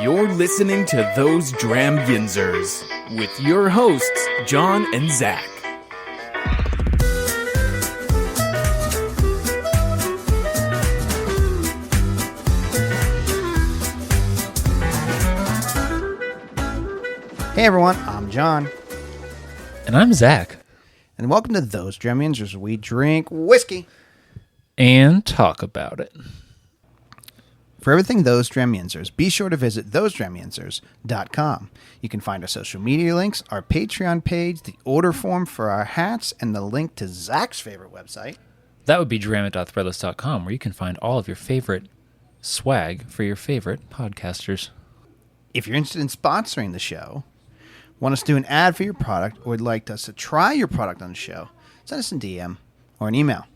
You're listening to Those Dram Yinzers with your hosts, Jon and Zack. Hey everyone, I'm Jon. And I'm Zack. And welcome to Those Dram Yinzers. We drink whiskey. And talk about it. For everything Those Dram Yinzers, be sure to visit thosedramyinzers.com. You can find our social media links, our Patreon page, the order form for our hats, and the link to Zack's favorite website. That would be dramit.threadless.com, where you can find all of your favorite swag for your favorite podcasters. If you're interested in sponsoring the show, want us to do an ad for your product, or would like us to try your product on the show, send us a DM or an email.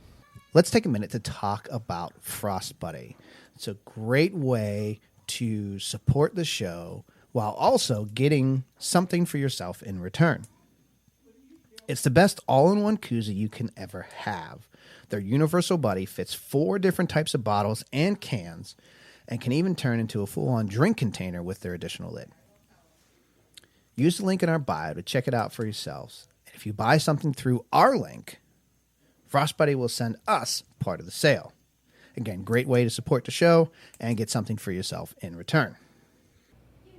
Let's take a minute to talk about Frost Buddy. It's a great way to support the show while also getting something for yourself in return. It's the best all-in-one koozie you can ever have. Their Universal Buddy fits 4 different types of bottles and cans and can even turn into a full-on drink container with their additional lid. Use the link in our bio to check it out for yourselves. And if you buy something through our link, Frost Buddy will send us part of the sale. Again, great way to support the show and get something for yourself in return.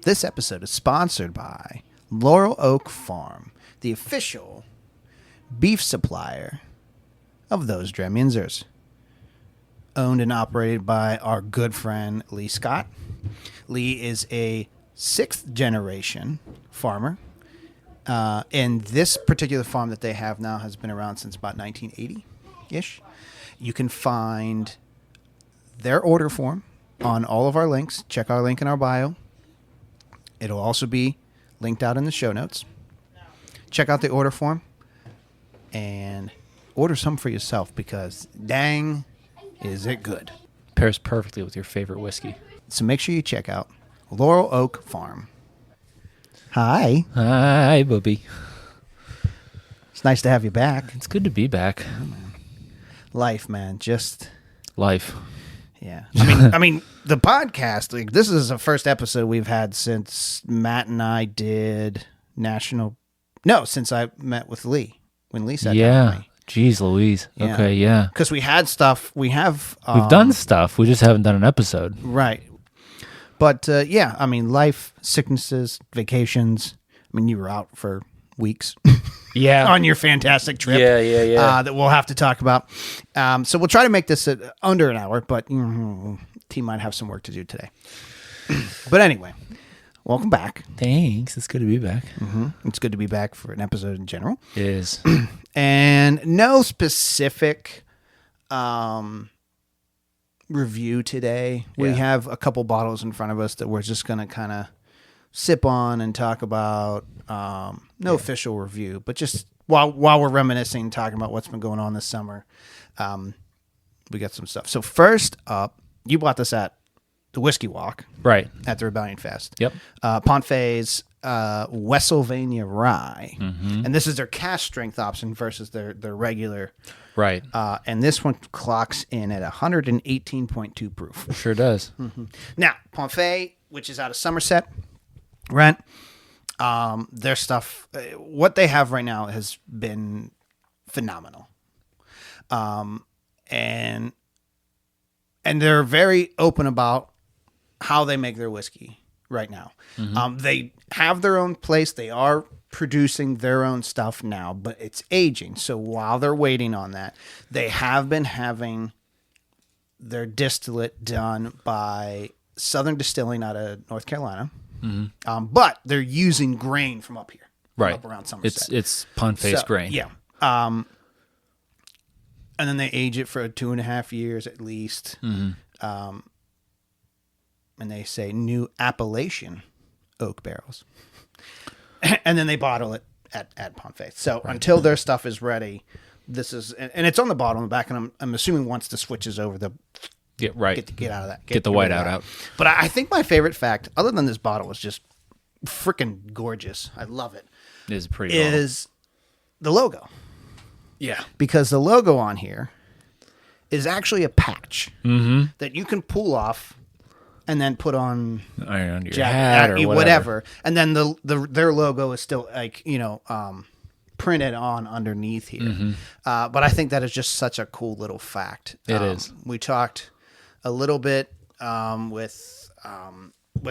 This episode is sponsored by Laurel Oak Farm, the official beef supplier of Those Dram Yinzers. Owned and operated by our good friend Lee Scott. Lee is a 6th generation farmer. And this particular farm that they have now has been around since about 1980-ish. You can find their order form on all of our links. Check our link in our bio. It'll also be linked out in the show notes. Check out the order form and order some for yourself because dang, is it good. Pairs perfectly with your favorite whiskey. So make sure you check out Laurel Oak Farm. Hi. Hi, Bubby. It's nice to have you back. It's good to be back. Life, man. Just life. Yeah. I mean, the podcast, like, this is the first episode we've had since Matt and I did since I met with Lee, when Lee sat down with me. Jeez Louise. Yeah. Okay, yeah. Because we had stuff, we've done stuff, we just haven't done an episode. Right. But, yeah, I mean, life, sicknesses, vacations. I mean, you were out for weeks. Yeah. On your fantastic trip. Yeah. That we'll have to talk about. So we'll try to make this under an hour, but team might have some work to do today. But anyway, welcome back. Thanks. It's good to be back. Mm-hmm. It's good to be back for an episode in general. It is. And no specific review today. Yeah. We have a couple bottles in front of us that we're just going to kind of sip on and talk about. No official review, but just while we're reminiscing, talking about what's been going on this summer, we got some stuff. So first up, you bought this at the Whiskey Walk, right, at the Rebellion Fest. Yep. Pontfay's Westlvania Rye, and this is their cask strength option versus their regular. Right. And this one clocks in at 118.2 proof. Sure does. Mm-hmm. Now, Pontfay, which is out of Somerset, Rent. Their stuff, what they have right now has been phenomenal. And they're very open about how they make their whiskey right now. Mm-hmm. They have their own place. They are producing their own stuff now, but it's aging. So while they're waiting on that, they have been having their distillate done by Southern Distilling out of North Carolina. Mm-hmm. But they're using grain from up here, right? Up around Somerset. It's Pontfay's grain, yeah. And then they age it for 2.5 years at least. Mm-hmm. And they say new Appalachian oak barrels, and then they bottle it at Pontfay. So until their stuff is ready, this is, and it's on the bottle and the back, and I'm assuming once the switch is over, the get out of that. Get the white out. But I think my favorite fact, other than this bottle, is just freaking gorgeous. I love it. It is pretty. Is the logo? Yeah, because the logo on here is actually a patch that you can pull off and then put on Iron under your jacket, hat or whatever. and then their logo is still like printed on underneath here. Mm-hmm. But I think that is just such a cool little fact. It is. We talked a little bit with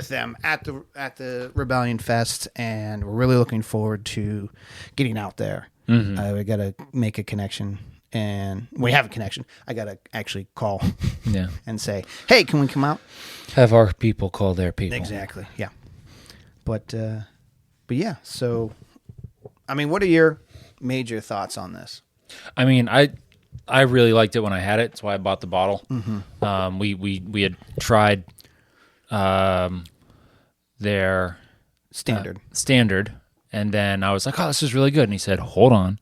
them at the Rebellion Fest, and we're really looking forward to getting out there. Mm-hmm. We got to make a connection, and we have a connection. I got to actually call and say, hey, can we come out? Have our people call their people. Exactly. Yeah. But yeah. So, I mean, what are your major thoughts on this? I mean, I really liked it when I had it. That's why I bought the bottle. Mm-hmm. We had tried their standard, and then I was like, oh, this is really good. And he said, hold on.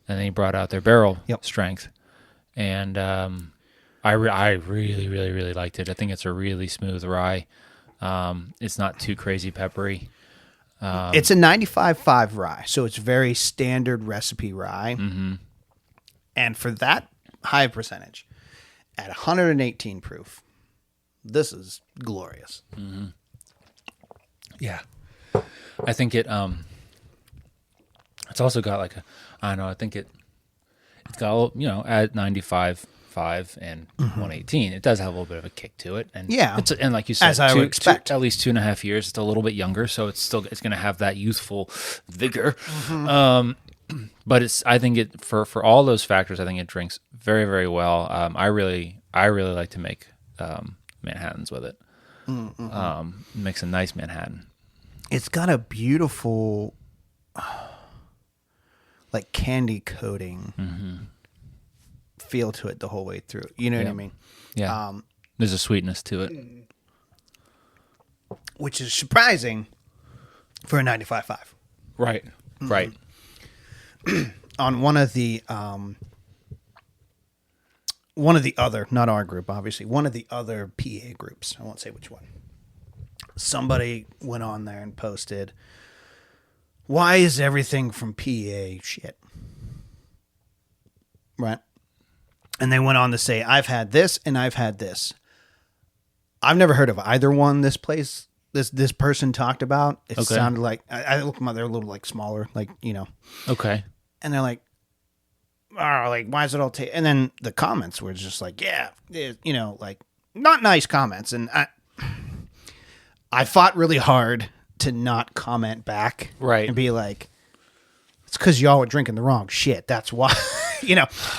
And then he brought out their barrel strength. And I really, really, really liked it. I think it's a really smooth rye. It's not too crazy peppery. It's a 95.5 rye, so it's very standard recipe rye. Mm-hmm. And for that high percentage, at 118 proof, this is glorious. Mm-hmm. Yeah. I think it's also got like I think it's got, at 95.5 and 118, it does have a little bit of a kick to it. And and like you said, as I would expect, at least 2.5 years, it's a little bit younger, so it's going to have that youthful vigor. Mm-hmm. But I think for all those factors, I think it drinks very, very well. I really like to make Manhattans with it. Mm-hmm. Makes a nice Manhattan. It's got a beautiful, like candy coating feel to it the whole way through. You know what I mean? Yeah. There's a sweetness to it, which is surprising for a 95.5. Right. Mm-hmm. Right. On one of the other, not our group, obviously, one of the other PA groups, I won't say which one, somebody went on there and posted, why is everything from PA shit? Right? And they went on to say, I've had this and I've had this. I've never heard of either one this person talked about. It sounded like, I looked them up, they're a little like smaller, like, Okay. And they're like, oh, like, why is it all and then the comments were just like, yeah, like, not nice comments. And I fought really hard to not comment back. Right. And be like, it's because y'all were drinking the wrong shit. That's why,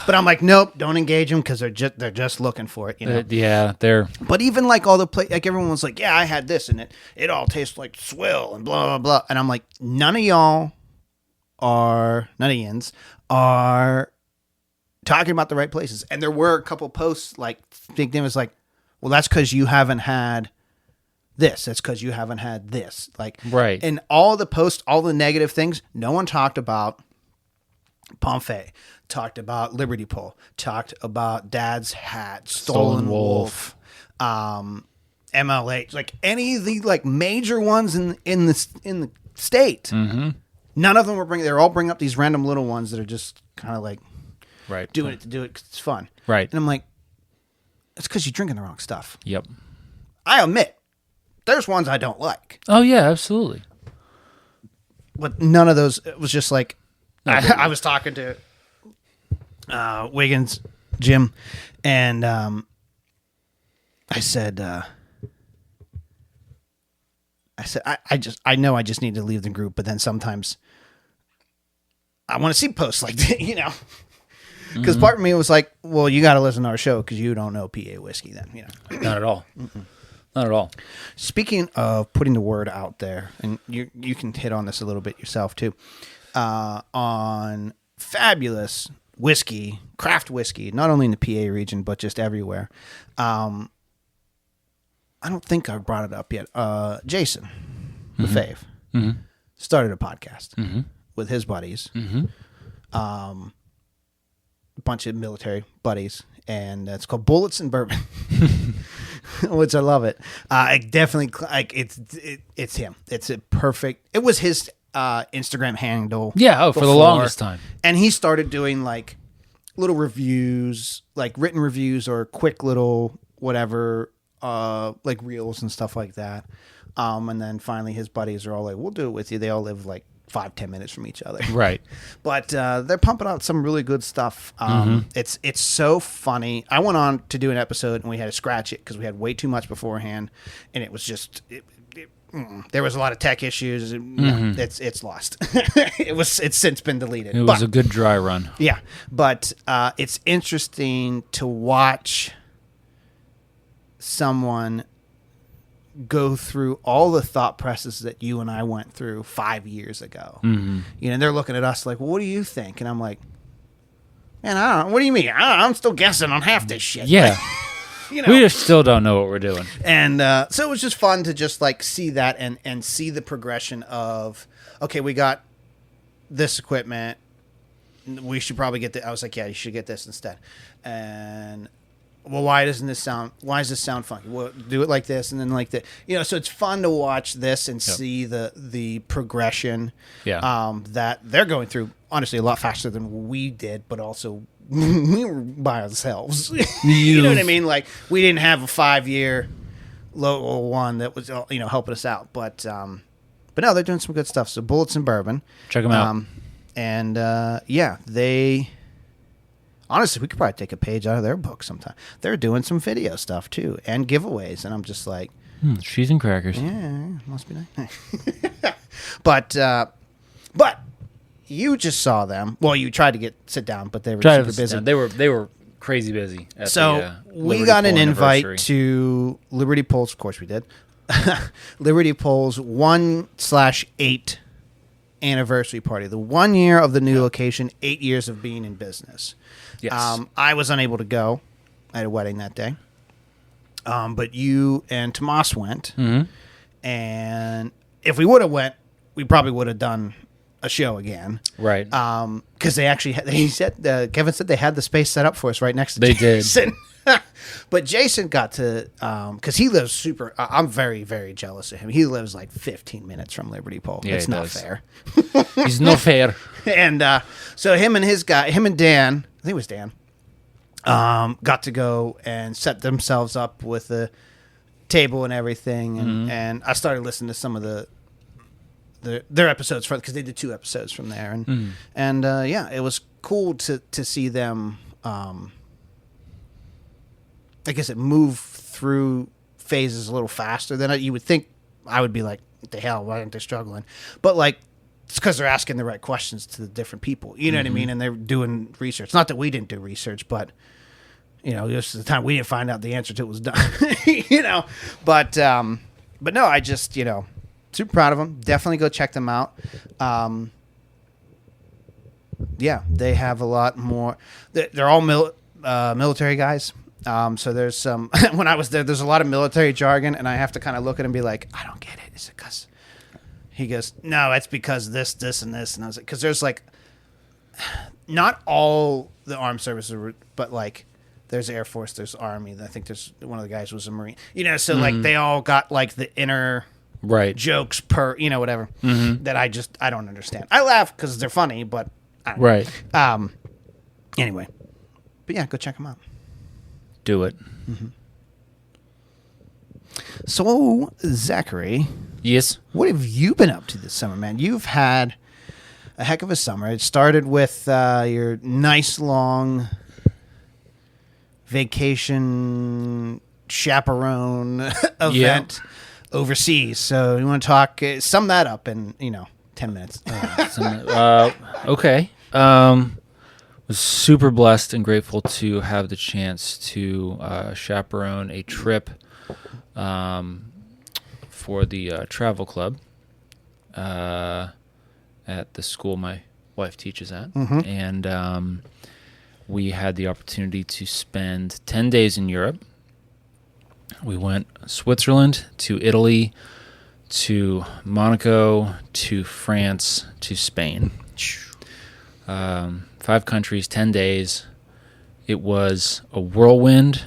But I'm like, nope, don't engage them because they're just looking for it, Yeah, they're... But even like all the like everyone was like, yeah, I had this and it all tastes like swill and blah, blah, blah. And I'm like, none of yins are talking about the right places. And there were a couple posts like Big Dim was like, well, that's because you haven't had this. That's because you haven't had this. Like, right. And all the posts, all the negative things, no one talked about Pomfret, talked about Liberty Pole, talked about Dad's Hat, Stolen Wolf, MLH, like any of the like major ones in the state. Mm-hmm. None of them were they're all bringing up these random little ones that are just kind of like doing it to do it because it's fun. Right. And I'm like, it's because you're drinking the wrong stuff. Yep. I admit, there's ones I don't like. Oh, yeah, absolutely. But none of those, it was just like, I was talking to Wiggins, Jim, and I said, I know I just need to leave the group, but then sometimes I want to see posts like that, because part of me was like, well, you got to listen to our show because you don't know PA whiskey then, Not at all. Mm-mm. Not at all. Speaking of putting the word out there, and you can hit on this a little bit yourself too, on fabulous whiskey, craft whiskey, not only in the PA region, but just everywhere. I don't think I've brought it up yet. Jason, the fave, started a podcast with his buddies, a bunch of military buddies, and it's called Bullets and Bourbon, which I love it. I definitely like it's him. It's a perfect. It was his Instagram handle. Yeah, for the longest time. And he started doing like little reviews, like written reviews or quick little whatever like reels and stuff like that. And then finally his buddies are all like, we'll do it with you. They all live like 5-10 minutes from each other. Right. But they're pumping out some really good stuff. It's so funny. I went on to do an episode and we had to scratch it because we had way too much beforehand, and it was just there was a lot of tech issues. No, it's lost. It's since been deleted. It was a good dry run. Yeah, but it's interesting to watch someone go through all the thought processes that you and I went through 5 years ago. You know, and they're looking at us like, well, what do you think? And I'm like, man, I don't know. What do you mean? I'm still guessing on half this shit. Yeah. You know? We just still don't know what we're doing. And so it was just fun to just like see that and see the progression of, okay, we got this equipment. We should probably get I was like, yeah, you should get this instead. And well, why does this sound funky? Well, do it like this and then like that. You know, so it's fun to watch this and see the progression that they're going through, honestly, a lot faster than we did, but also we were by ourselves. You know what I mean? Like, we didn't have a 5-year local one that was, you know, helping us out. But no, they're doing some good stuff. So Bullets and Bourbon. Check them out. And yeah, they... Honestly, we could probably take a page out of their book sometime. They're doing some video stuff, too, and giveaways. And I'm just like... cheese and crackers. Yeah, must be nice. But you just saw them. Well, you tried to sit down, but they were super busy. They were crazy busy. So we got an invite to Liberty Poles. Of course we did. Liberty Poles 1/8 anniversary party. The 1 year of the new location, 8 years of being in business. Yes. I was unable to go. I had a wedding that day. But you and Tomas went. And if we would have went, we probably would have done a show again. Right. Because they actually Kevin said they had the space set up for us right next to Jason. But Jason got to, because he lives super, I'm very, very jealous of him. He lives like 15 minutes from Liberty Pole. Yeah, it's not fair. He's no fair. And so him and Dan, I think it was Dan, got to go and set themselves up with a table and everything. And I started listening to some of their episodes because they did 2 episodes from there. And yeah, it was cool to see them, I guess it moved through phases a little faster than you would think. I would be like, what the hell, why aren't they struggling? But like, it's because they're asking the right questions to the different people. You know what I mean? And they're doing research. Not that we didn't do research, but, you know, just the time we didn't find out the answer to it was done. You know? But no, I just, you know, super proud of them. Definitely go check them out. Yeah, they have a lot more. They're all military guys. So there's some, when I was there's a lot of military jargon, and I have to kind of look at him and be like, I don't get it. Is it because, he goes, no, it's because this, and this. And I was like, because there's like, not all the armed services, but like, there's Air Force, there's Army. I think there's one of the guys was a Marine, you know, so like they all got like the inner jokes per, you know, whatever that I don't understand. I laugh because they're funny, but I don't know. Anyway, but yeah, go check them out. Do it. So, Zachary. Yes? What have you been up to this summer, man? You've had a heck of a summer. It started with your nice long vacation chaperone event overseas. So, you want to talk, sum that up in, 10 minutes. Okay. Was super blessed and grateful to have the chance to chaperone a trip for the travel club at the school my wife teaches at. And we had the opportunity to spend 10 days in Europe. We went Switzerland to Italy to Monaco to France to Spain. 5 countries, 10 days. It was a whirlwind.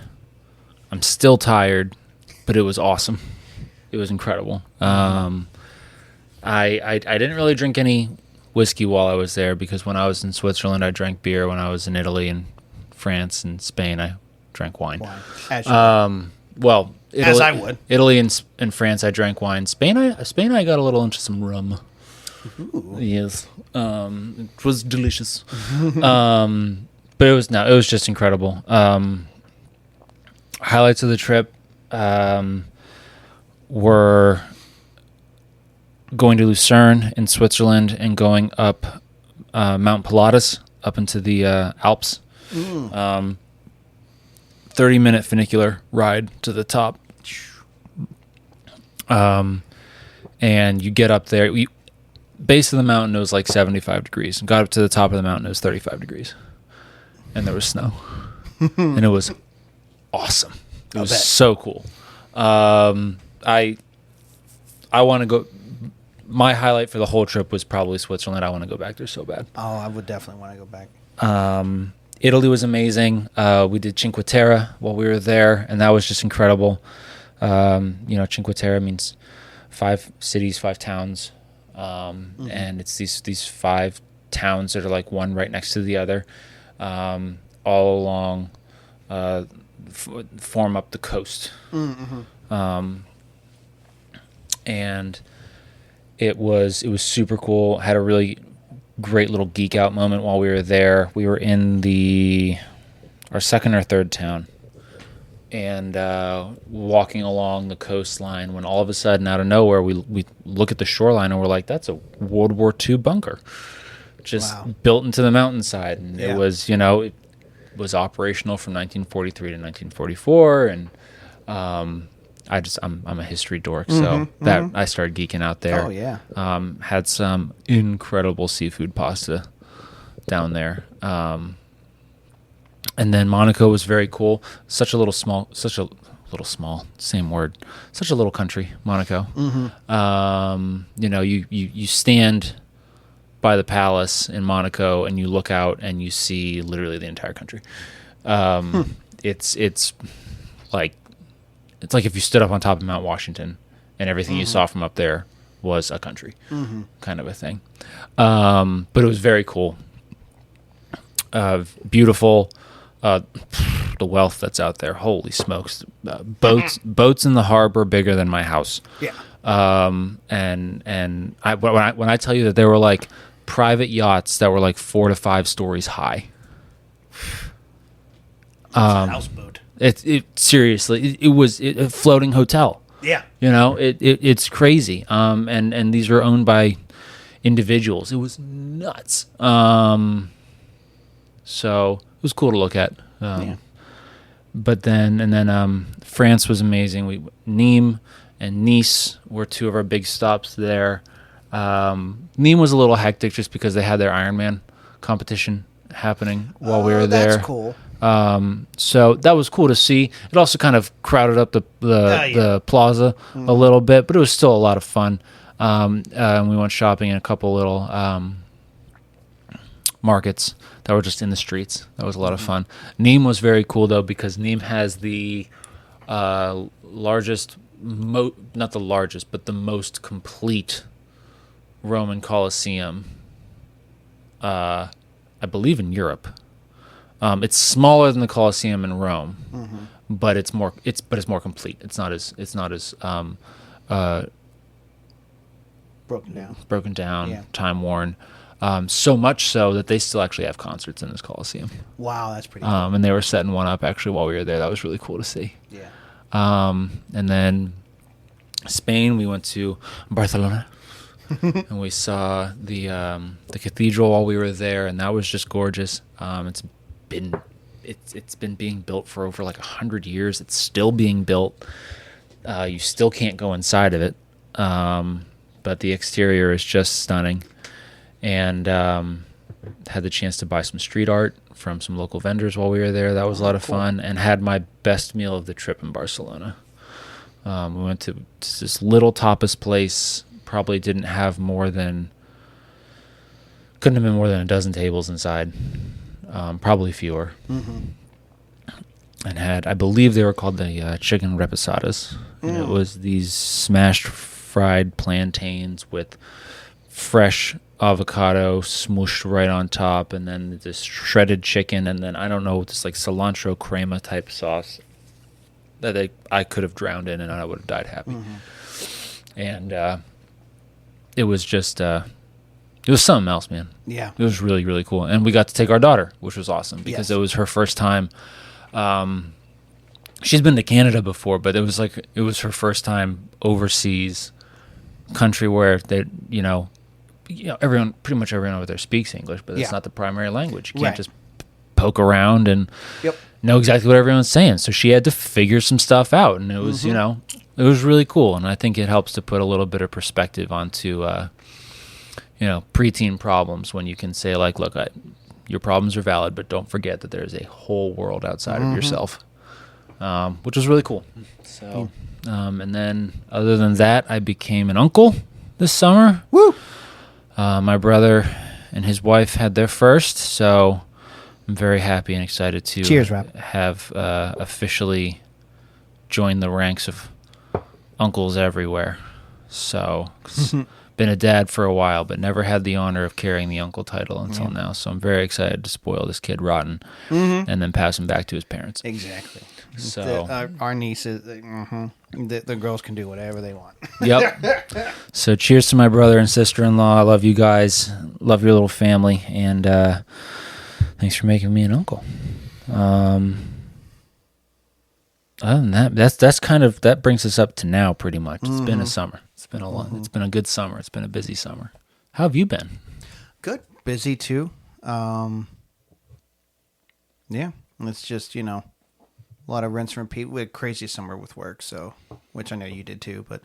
I'm still tired, but it was awesome. It was incredible. I didn't really drink any whiskey while I was there because when I was in Switzerland, I drank beer. When I was in Italy and France and Spain, I drank wine. Well, As I would. Italy and France, I drank wine. Spain, I got a little into some rum. Ooh. Yes, it was delicious. But it was just incredible. Highlights of the trip were going to Lucerne in Switzerland and going up Mount Pilatus up into the Alps. 30-minute funicular ride to the top. And you get up there. Base of the mountain, it was like 75 degrees. Got up to the top of the mountain, it was 35 degrees. And there was snow. And it was awesome. It was so cool. I want to go. My highlight for the whole trip was probably Switzerland. I want to go back there so bad. Oh, I would definitely want to go back. Italy was amazing. We did Cinque Terre while we were there, and that was just incredible. Cinque Terre means 5 cities, 5 towns, and it's these 5 towns that are like one right next to the other, all along, form up the coast. And it was super cool. Had a really great little geek out moment while we were there. We were in our second or third town, and walking along the coastline when all of a sudden, out of nowhere, we look at the shoreline and we're like, that's a World War II bunker just built into the mountainside. And it was, it was operational from 1943 to 1944. And I'm a history dork, so that I started geeking out there. Oh yeah. Had some incredible seafood pasta down there. And then Monaco was very cool. Such a little small, same word. Such a little country, Monaco. You stand by the palace in Monaco and you look out and you see literally the entire country. It's like if you stood up on top of Mount Washington and everything you saw from up there was a country, kind of a thing. But it was very cool. Beautiful. The wealth that's out there. Holy smokes. Boats in the harbor bigger than my house. Yeah. And when I tell you that there were like private yachts that were like 4 to 5 stories high. It's a houseboat. It seriously, it was a floating hotel. Yeah. It's crazy. And these were owned by individuals. It was nuts. So it was cool to look at. But then France was amazing. Nîmes and Nice were 2 of our big stops there. Nîmes was a little hectic just because they had their Ironman competition happening while we were there. That's cool. So that was cool to see. It also kind of crowded up the plaza a little bit, but it was still a lot of fun. And we went shopping in a couple little markets that were just in the streets. That was a lot of fun. Nîmes was very cool though because Nîmes has the largest, not the largest, but the most complete Roman Colosseum. I believe in Europe. It's smaller than the Colosseum in Rome, but it's more complete. It's not as broken down, time worn. So much so that they still actually have concerts in this Colosseum. Wow, that's pretty cool. And they were setting one up actually while we were there. That was really cool to see. Yeah. And then Spain, we went to Barcelona. And we saw the cathedral while we were there, and that was just gorgeous. It's been being built for over like 100 years. It's still being built. You still can't go inside of it, but the exterior is just stunning. And had the chance to buy some street art from some local vendors while we were there. That was a lot of fun, and had my best meal of the trip in Barcelona. We went to this little tapas place. Probably couldn't have been more than a dozen tables inside. Probably fewer. And I believe they were called the chicken reposadas. And it was these smashed fried plantains with fresh avocado smooshed right on top, and then this shredded chicken, and then I don't know, this like cilantro crema type sauce. that I could have drowned in, and I would have died happy. And it was just it was something else, man. Yeah, it was really, really cool. And we got to take our daughter, which was awesome because Yes. it was her first time. She's been to Canada before, but it was her first time overseas country where they, everyone, pretty much everyone over there speaks English, but it's Yeah. not the primary language. You can't Right. just poke around and Yep. know exactly what everyone's saying. So she had to figure some stuff out, and it was, it was really cool. And I think it helps to put a little bit of perspective onto, preteen problems when you can say, like, look, your problems are valid, but don't forget that there's a whole world outside of yourself, which was really cool. So, and then other than that, I became an uncle this summer. Woo! My brother and his wife had their first, so I'm very happy and excited to Cheers, Rob. have officially joined the ranks of uncles everywhere. So, 'cause been a dad for a while, but never had the honor of carrying the uncle title until now. So I'm very excited to spoil this kid rotten and then pass him back to his parents. Exactly. So, Our nieces, the girls can do whatever they want. yep. So cheers to my brother and sister-in-law. I love you guys. Love your little family. And thanks for making me an uncle. Other than that, that brings us up to now pretty much. It's been a summer. It's been it's been a good summer. It's been a busy summer. How have you been? Good. Busy too. Yeah. It's just, a lot of rinse and repeat. We had a crazy summer with work, which I know you did too, but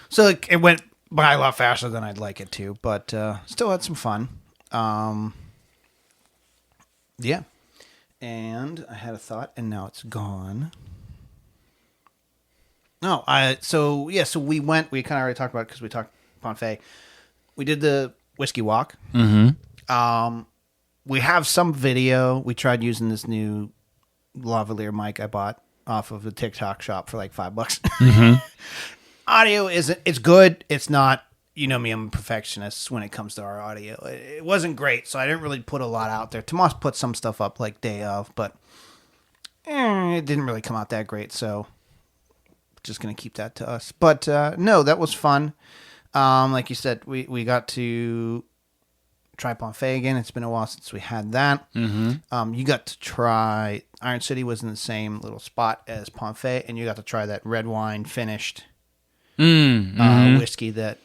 so it went by a lot faster than I'd like it to, but still had some fun. Yeah. And I had a thought and now it's gone. No, so we kind of already talked about it because we talked Ponfay. We did the whiskey walk. Mm-hmm. We have some video. We tried using this new lavalier mic I bought off of the TikTok shop for like $5. Mm-hmm. Audio it's good. It's not, me, I'm a perfectionist when it comes to our audio. It wasn't great, so I didn't really put a lot out there. Tomas put some stuff up like day of, but it didn't really come out that great, so just going to keep that to us. But no, that was fun. Like you said, we got to try Ponfay again. It's been a while since we had that. Mm-hmm. You got to try, Iron City was in the same little spot as Ponfay, and you got to try that red wine finished whiskey that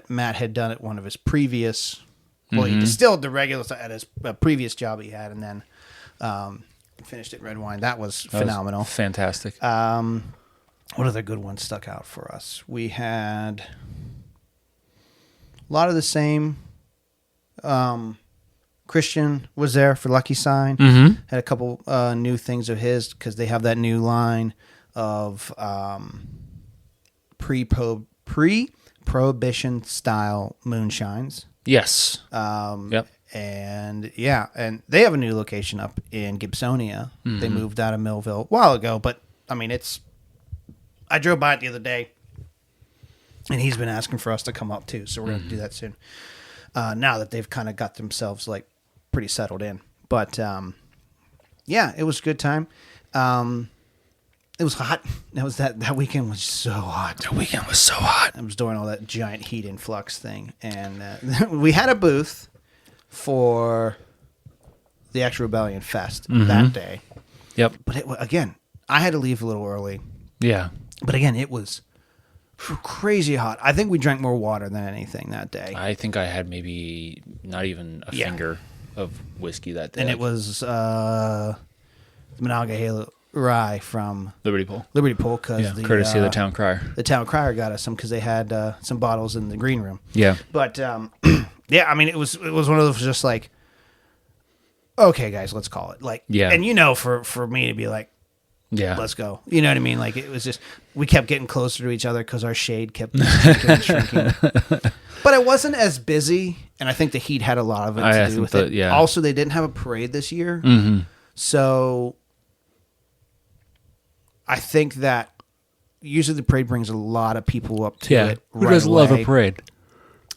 Matt had done at one of his previous, he distilled the regular at his previous job he had, and then finished it red wine. That was phenomenal. Fantastic. What other good ones stuck out for us? We had a lot of the same. Christian was there for Lucky Sign. Mm-hmm. Had a couple new things of his because they have that new line of pre-prohibition style moonshines. Yes. Yep. And they have a new location up in Gibsonia. Mm-hmm. They moved out of Millville a while ago, but I mean, I drove by it the other day, and he's been asking for us to come up too, so we're going to do that soon. Now that they've kind of got themselves like pretty settled in, but it was a good time. It was hot. That weekend was so hot. The weekend was so hot. I was doing all that giant heat influx thing, and we had a booth for the Extra Rebellion Fest that day. Yep. But again, I had to leave a little early. Yeah. But again, it was crazy hot. I think we drank more water than anything that day. I think I had maybe not even a finger of whiskey that day. And it was Monongahela Rye from Liberty Pole. Because courtesy of the town crier. The town crier got us some because they had some bottles in the green room. Yeah. But I mean, it was one of those just like, okay, guys, let's call it. Like, and for me to be like, yeah, let's go. You know what I mean? Like, it was just, we kept getting closer to each other because our shade kept shrinking. But it wasn't as busy, and I think the heat had a lot of it to do with it. Yeah. Also, they didn't have a parade this year. Mm-hmm. So I think that usually the parade brings a lot of people up to it Who right does away. love a parade?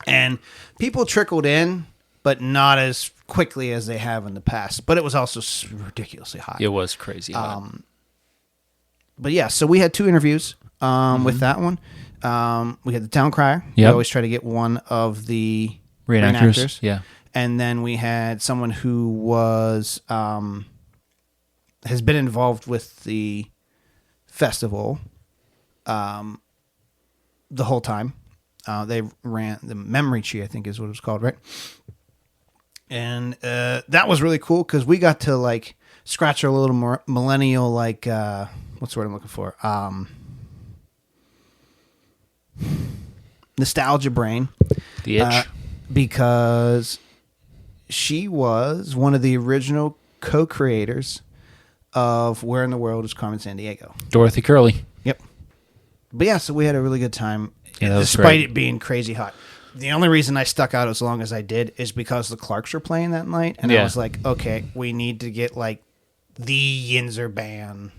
And people trickled in, but not as quickly as they have in the past. But it was also ridiculously hot. It was crazy hot. yeah, so we had 2 interviews with that one. We had the Town Crier. Yep. We always try to get one of the Reenactors. Yeah. And then we had someone who was has been involved with the festival the whole time. They ran the Memory Tree, I think is what it was called, right? And that was really cool because we got to like scratch our little more millennial, like what's the word I'm looking for? Nostalgia brain. The itch. Because she was one of the original co-creators of Where in the World is Carmen Sandiego. Dorothy Curley. Yep. But yeah, so we had a really good time, Yeah, despite it being crazy hot. The only reason I stuck out as long as I did is because the Clarks were playing that night, and I was like, okay, we need to get like the Yinzer band,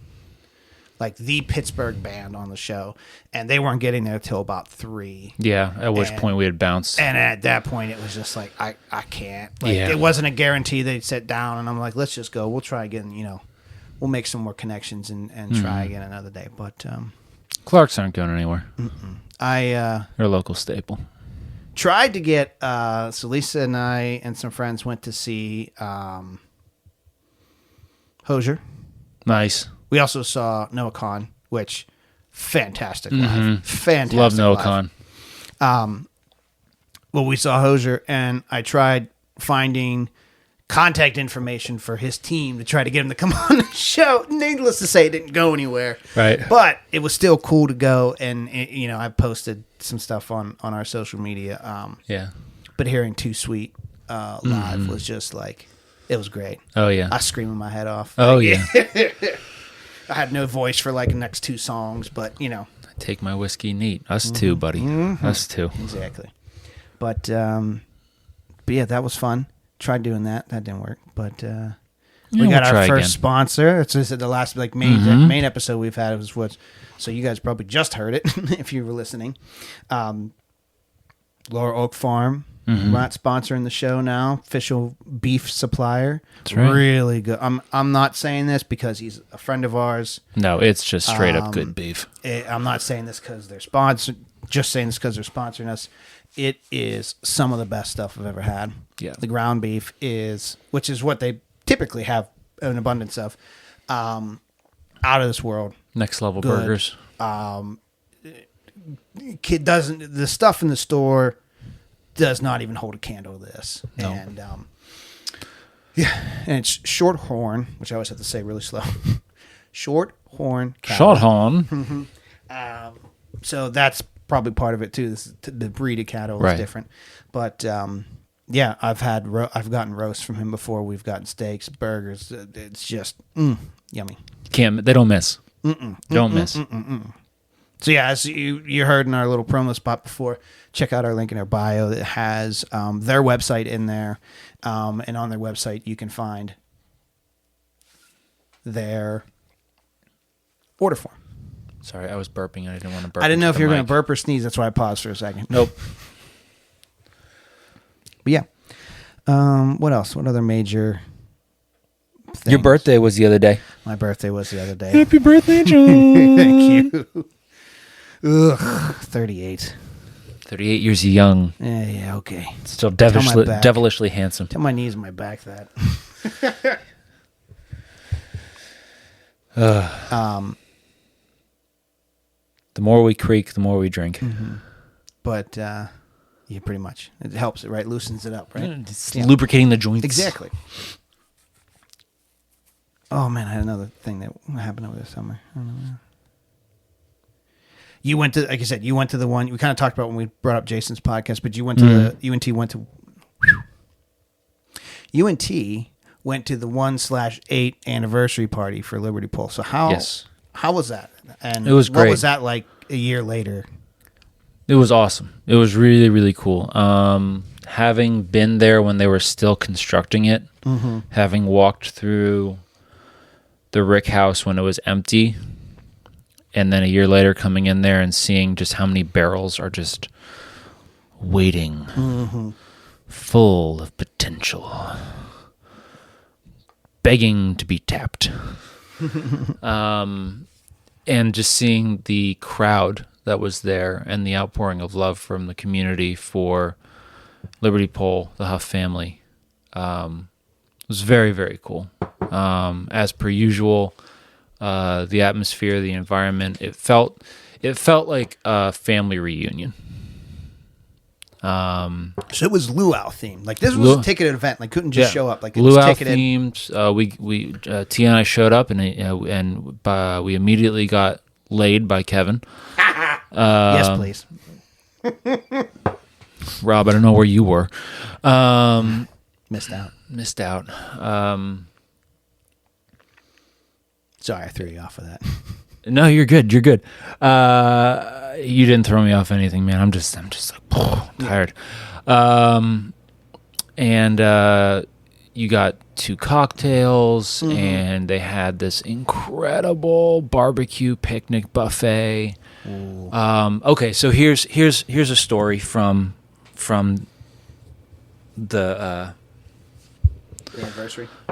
like the Pittsburgh band on the show, and they weren't getting there till about 3. Yeah, at which point we had bounced. And at that point, it was just like, I can't. Like, it wasn't a guarantee they'd sit down, and I'm like, let's just go. We'll try again, we'll make some more connections and try again another day. But Clarks aren't going anywhere. They're a local staple. Tried to get, so Lisa and I and some friends went to see Hozier. Nice. We also saw Noah Kahn, which fantastic live. Fantastic. Love Noah live. Kahn. Well, we saw Hozier, and I tried finding contact information for his team to try to get him to come on the show. Needless to say, it didn't go anywhere. Right. But it was still cool to go, and I posted some stuff on our social media. Yeah. But hearing Too Sweet live was just like, it was great. Oh, yeah. I screamed my head off. Oh, yeah. I had no voice for like the next 2 songs, but Take my whiskey neat. Us too, buddy. Us too. Exactly. But yeah, that was fun. Tried doing that. That didn't work. But we got our first sponsor. It's just the last main episode we've had was what. So you guys probably just heard it if you were listening. Laura Oak Farm. Not sponsoring the show now. Official beef supplier. That's right. Really good. I'm not saying this because he's a friend of ours. No, it's just straight up good beef. I'm not saying this because they're sponsored. Just saying this because they're sponsoring us. It is some of the best stuff I've ever had. Yeah. The ground beef which is what they typically have an abundance of, out of this world. Next level burgers. Kid doesn't. The stuff in the store does not even hold a candle to this. No. And and it's Shorthorn, which I always have to say really slow. Shorthorn cattle. Shorthorn. So that's probably part of it too. The breed of cattle is different, but yeah, I've gotten roast from him before. We've gotten steaks, burgers. It's just yummy. They don't miss. Don't miss. So yeah, as you heard in our little promo spot before, check out our link in our bio that has their website in there, and on their website you can find their order form. Sorry, I was burping. I didn't want to burp. I didn't know if you were going to burp or sneeze. That's why I paused for a second. Nope. But yeah. What else? What other major things? Your birthday was the other day. My birthday was the other day. Happy birthday, John. Thank you. Ugh, 38. 38 years young. Yeah, okay. Still devilishly handsome. Tell my knees and my back that. The more we creak, the more we drink. But yeah, pretty much. It helps it, right? Loosens it up, right? It's lubricating the joints. Exactly. Oh, man, I had another thing that happened over the summer. I don't know. You went to, like I said, you went to the one, we kind of talked about when we brought up Jason's podcast, but you went to UNT went to the 1/8 anniversary party for Liberty Pole. So how was that? And it was great. What was that like a year later? It was awesome. It was really, really cool. Having been there when they were still constructing it, having walked through the Rick House when it was empty, and then a year later coming in there and seeing just how many barrels are just waiting, full of potential, begging to be tapped. and just seeing the crowd that was there and the outpouring of love from the community for Liberty Pole, the Huff family, was very, very cool. As per usual, the atmosphere, the environment, it felt like a family reunion. So it was luau themed. Like this was a ticketed event. Like couldn't just show up. Like it was luau ticketed. themed. We Tia and I showed up and we immediately got laid by Kevin. Yes, please. Rob, I don't know where you were. Missed out. Sorry, I threw you off of that. No, you're good. You didn't throw me off anything, man. I'm just like tired. And you got 2 cocktails, and they had this incredible barbecue picnic buffet. Okay, so here's a story from the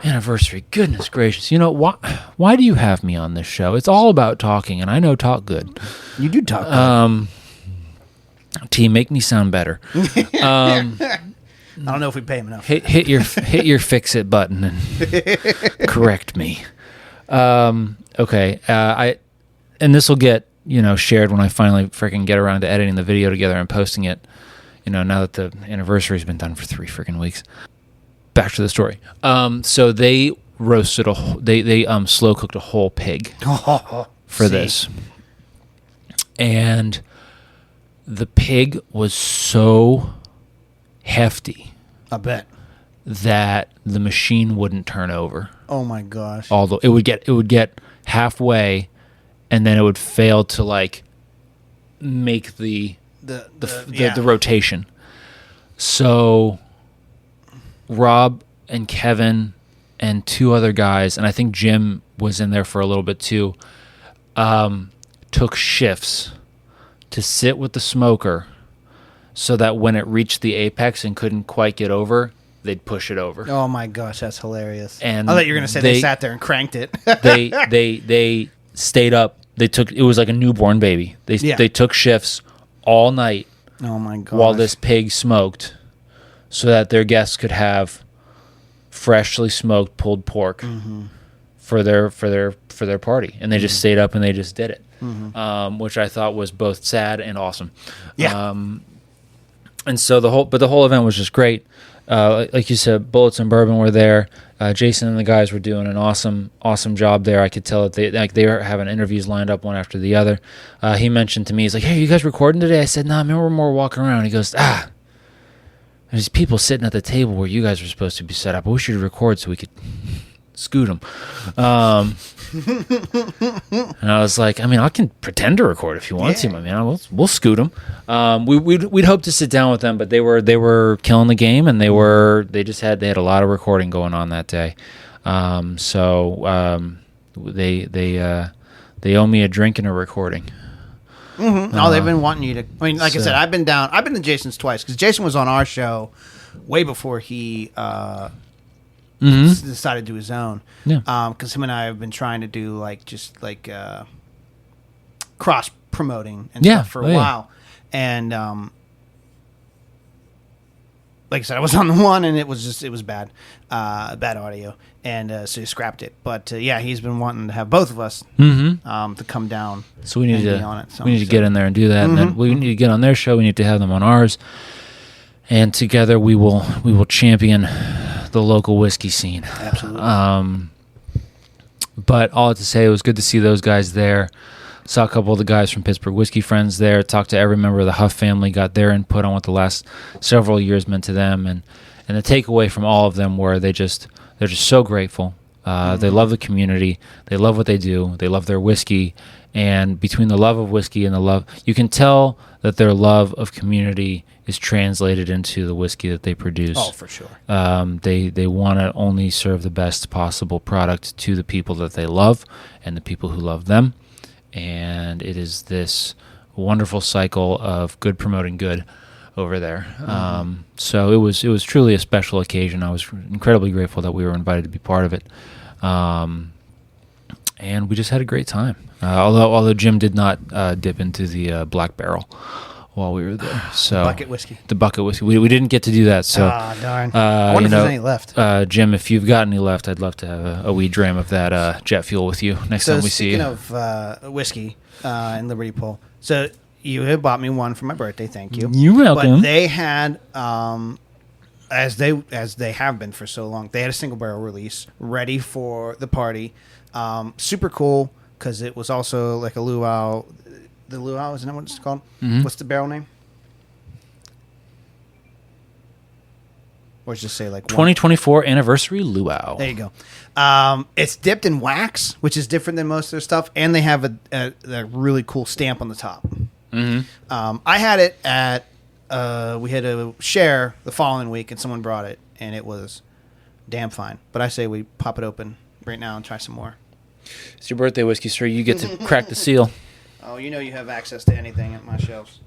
anniversary. Goodness gracious! You know why do you have me on this show? It's all about talking, and I know talk good. You do talk good. T, make me sound better. I don't know if we pay him enough. Hit your fix it button and correct me. Okay, and this will get shared when I finally freaking get around to editing the video together and posting it. Now that the anniversary's been done for 3 freaking weeks. Back to the story. So they roasted they slow cooked a whole pig for this, and the pig was so hefty. I bet that the machine wouldn't turn over. Oh my gosh! Although it would get halfway, and then it would fail to like make the rotation. So Rob and Kevin and 2 other guys, and I think Jim was in there for a little bit too, took shifts to sit with the smoker so that when it reached the apex and couldn't quite get over, they'd push it over. Oh my gosh, that's hilarious. And I thought you were going to say they sat there and cranked it. they stayed up. It was like a newborn baby. They took shifts all night. Oh my gosh. While this pig smoked, so that their guests could have freshly smoked pulled pork for their party, and they just stayed up and they just did it, which I thought was both sad and awesome. Yeah. And so the whole event was just great. Like you said, Bullets and Bourbon were there. Jason and the guys were doing an awesome job there. I could tell that they were having interviews lined up one after the other. He mentioned to me, he's like, "Hey, are you guys recording today?" I said, "Nah, man, we're more walking around." He goes, "There's people sitting at the table where you guys were supposed to be set up. I wish you'd record so we could scoot them." And I was like, I mean, I can pretend to record if you want to, my man. We'll scoot them. We'd hope to sit down with them, but they were killing the game, and they had a lot of recording going on that day. So they owe me a drink and a recording. No, they've been wanting you to. I mean, like I said, I've been to Jason's twice because Jason was on our show way before he decided to do his own. Yeah. Because him and I have been trying to do cross promoting and stuff for a while, and like I said, I was on the one and it was bad audio, and so he scrapped it. But he's been wanting to have both of us to come down. So we need to be on it. We need to get in there and do that, and then we need to get on their show. We need to have them on ours, and together we will champion the local whiskey scene. Absolutely. But all I have to say, it was good to see those guys there. Saw a couple of the guys from Pittsburgh Whiskey Friends there. Talked to every member of the Huff family. Got their input on what the last several years meant to them, and the takeaway from all of them were they're just so grateful. They love the community. They love what they do. They love their whiskey. And between the love of whiskey and the love, you can tell that their love of community is translated into the whiskey that they produce. Oh, for sure. They want to only serve the best possible product to the people that they love and the people who love them. And it is this wonderful cycle of good promoting good over there. So it was truly a special occasion. I was incredibly grateful that we were invited to be part of it. And we just had a great time. Although Jim did not dip into the Black Barrel while we were there. So bucket whiskey. The bucket whiskey. We didn't get to do that. So darn. I wonder if there's any left. Jim, if you've got any left, I'd love to have a wee dram of that jet fuel with you next time we see you. Speaking of whiskey and Liberty Pole, so you had bought me one for my birthday. Thank you. You're welcome. But they had, as they have been for so long, they had a single barrel release ready for the party. Super cool because it was also like a luau. The luau, isn't that what it's called? Mm-hmm. What's the barrel name? Or just say like 2024 Anniversary Luau. There you go. It's dipped in wax, which is different than most of their stuff, and they have a really cool stamp on the top. Mm-hmm. I had it at we had a share the following week, and someone brought it, and it was damn fine. But I say we pop it open right now and try some more. It's your birthday whiskey, sir. You get to crack the seal. Oh, you know you have access to anything at my shelves.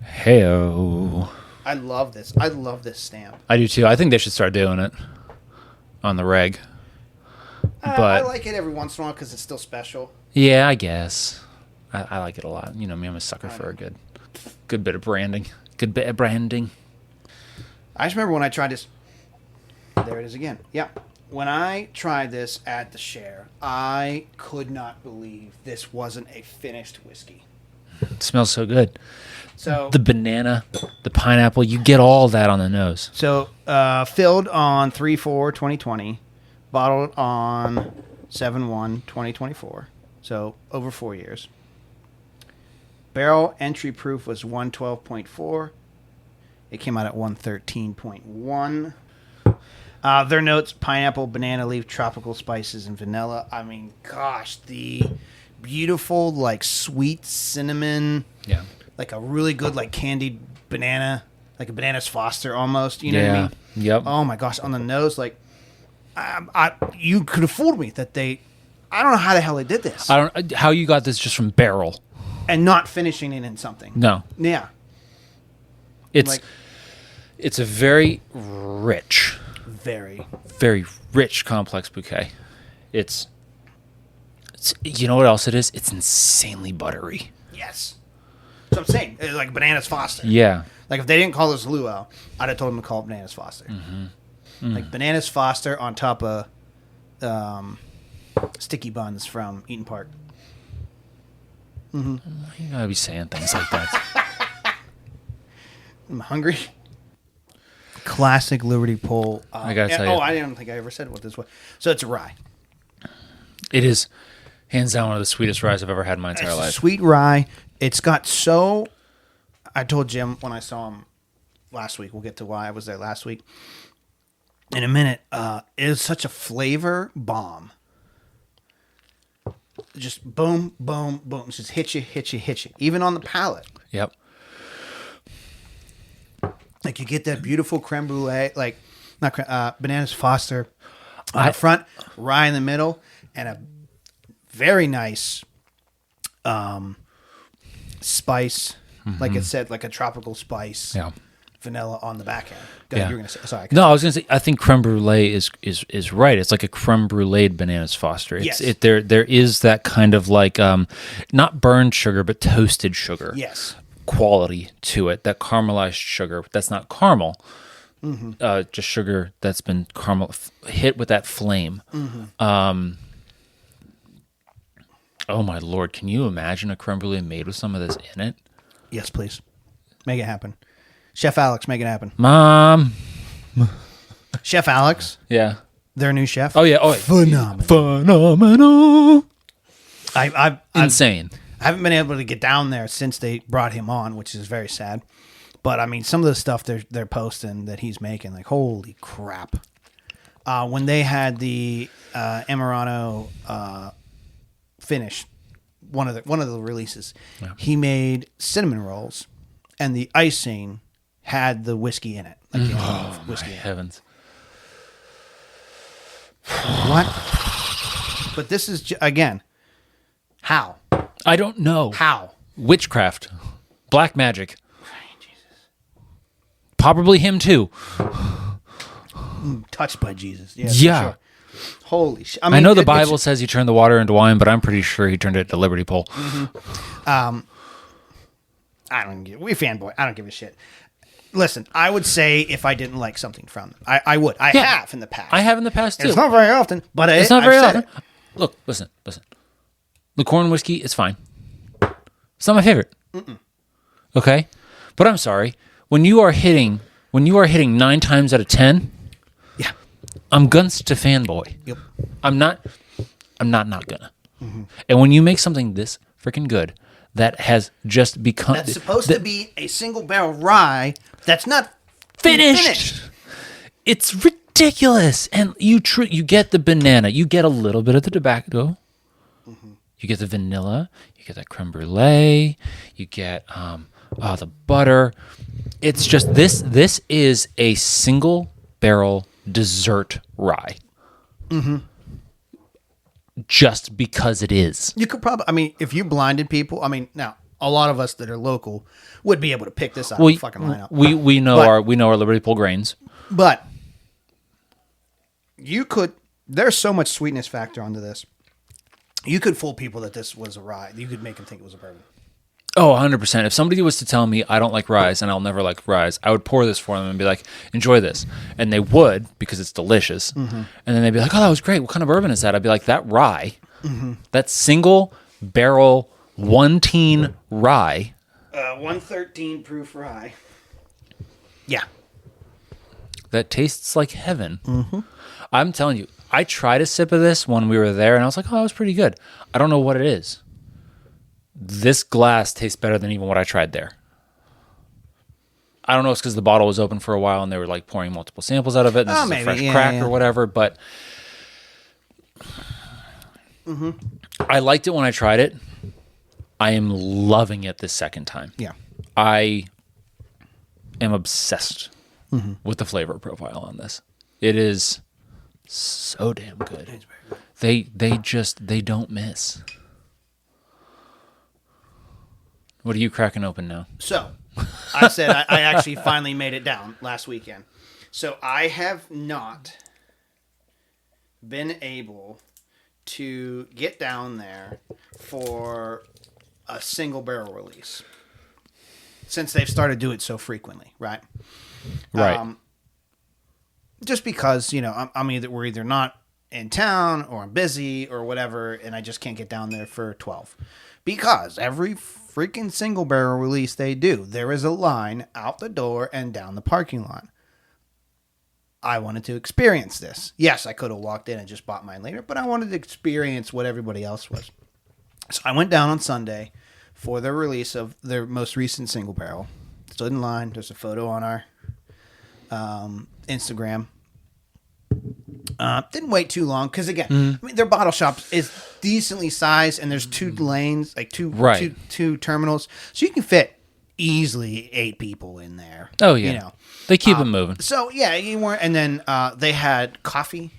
Hey-o. I love this. I love this stamp. I do too. I think they should start doing it on the reg. But I like it every once in a while because it's still special. Yeah, I guess. I like it a lot. You know me, I'm a sucker for a good bit of branding. Good bit of branding. I just remember when I tried this. There it is again. Yeah. When I tried this at the share, I could not believe this wasn't a finished whiskey. It smells so good. So the banana, the pineapple, you get all that on the nose. So filled on 3/4/2020, bottled on 7/1/2024. So over 4 years. Barrel entry proof was 112.4. It came out at 113.1. Their notes: pineapple, banana leaf, tropical spices, and vanilla. I mean, gosh, the beautiful, like, sweet cinnamon. Yeah. Like a really good, like, candied banana, like a Bananas Foster almost. You know what I mean? Yep. Oh my gosh, on the nose, like, you could have fooled me that they. I don't know how the hell they did this. I don't how you got this just from barrel and not finishing it in something. No. Yeah. It's a very rich. Very rich, complex bouquet. It's you know what else it is? It's insanely buttery. Yes. So I'm saying, it's like Bananas Foster. Yeah. Like if they didn't call this luau, I'd have told them to call it Bananas Foster. Mm-hmm. Like Bananas Foster on top of sticky buns from Eaton Park. Mm-hmm. You gotta be saying things like that. I'm hungry. Classic Liberty Pole. I gotta tell you. Oh, I don't think I ever said what this was. So it's a rye. It is hands down one of the sweetest ryes I've ever had in my entire life. Sweet rye. It's got so. I told Jim when I saw him last week. We'll get to why I was there last week in a minute. It is such a flavor bomb. Just boom, boom, boom. Just hit you. Even on the palate. Yep. Like you get that beautiful creme brulee, like not Bananas Foster on the front, rye in the middle, and a very nice spice. Mm-hmm. Like it said, like a tropical spice. Yeah. Vanilla on the back end. Yeah. You were gonna say sorry. No, I was gonna say I think creme brulee is right. It's like a creme brulee Bananas Foster. Yes. There is that kind of like not burned sugar but toasted sugar. Yes. Quality to it, that caramelized sugar that's not caramel, just sugar that's been caramel hit with that flame. Mm-hmm. Oh my Lord, can you imagine a creme brulee made with some of this in it? Yes, please, make it happen. Chef Alex, make it happen. Mom. Chef Alex, yeah, their new chef. Oh yeah, phenomenal. I'm insane. I haven't been able to get down there since they brought him on, which is very sad. But I mean, some of the stuff they're posting that he's making, like holy crap! When they had the Amarano finish, one of the releases, he made cinnamon rolls, and the icing had the whiskey in it. Like whiskey. Heavens! What? But this is again, how? I don't know. How? Witchcraft. Black magic. Jesus. Probably him too. Touched by Jesus. Yeah. Yeah. Holy shit! I know the Bible says he turned the water into wine, but I'm pretty sure he turned it to Liberty Pole. I don't give. We fanboy. I don't give a shit. Listen, I would say if I didn't like something from them, I would. I have in the past. I have in the past too. It's not very often, but it's not very often. Look, listen. The corn whiskey is fine. It's not my favorite. Okay, but I'm sorry. When you are hitting 9 times out of 10, yeah, I'm guns to fanboy. Yep. I'm not gonna. And when you make something this freaking good that has just become that's supposed to be a single barrel rye that's not finished. It's ridiculous. And you get the banana, you get a little bit of the tobacco, you get the vanilla, you get that creme brulee, you get the butter. It's just this is a single barrel dessert rye. Just because it is. You could probably, if you blinded people, now a lot of us that are local would be able to pick this out of the fucking lineup. We know our Liberty Pole grains. But you could, there's so much sweetness factor onto this. You could fool people that this was a rye. You could make them think it was a bourbon. Oh, 100%. If somebody was to tell me I don't like ryes and I'll never like ryes, I would pour this for them and be like, enjoy this. And they would, because it's delicious. And then they'd be like, oh, that was great. What kind of bourbon is that? I'd be like, that rye, that single barrel 1-teen rye. 113 proof rye. Yeah. That tastes like heaven. I'm telling you, I tried a sip of this when we were there and I was like, oh, that was pretty good. I don't know what it is. This glass tastes better than even what I tried there. I don't know if it's because the bottle was open for a while and they were like pouring multiple samples out of it. And this is a fresh crack or whatever, but I liked it when I tried it. I am loving it the second time. Yeah. I am obsessed with the flavor profile on this. It is so damn good. They don't miss. What are you cracking open now? So, I said I actually finally made it down last weekend. So, I have not been able to get down there for a single barrel release since they've started to do it so frequently, right? Right. Just because, we're either not in town or I'm busy or whatever, and I just can't get down there for 12. Because every freaking single barrel release they do, there is a line out the door and down the parking lot. I wanted to experience this. Yes, I could have walked in and just bought mine later, but I wanted to experience what everybody else was. So I went down on Sunday for the release of their most recent single barrel. Stood in line. There's a photo on our Instagram. Didn't wait too long because again, their bottle shop is decently sized and there's 2 lanes, like two terminals, so you can fit easily 8 people in there. Oh yeah, they keep them moving. So yeah, you weren't. And then they had coffee,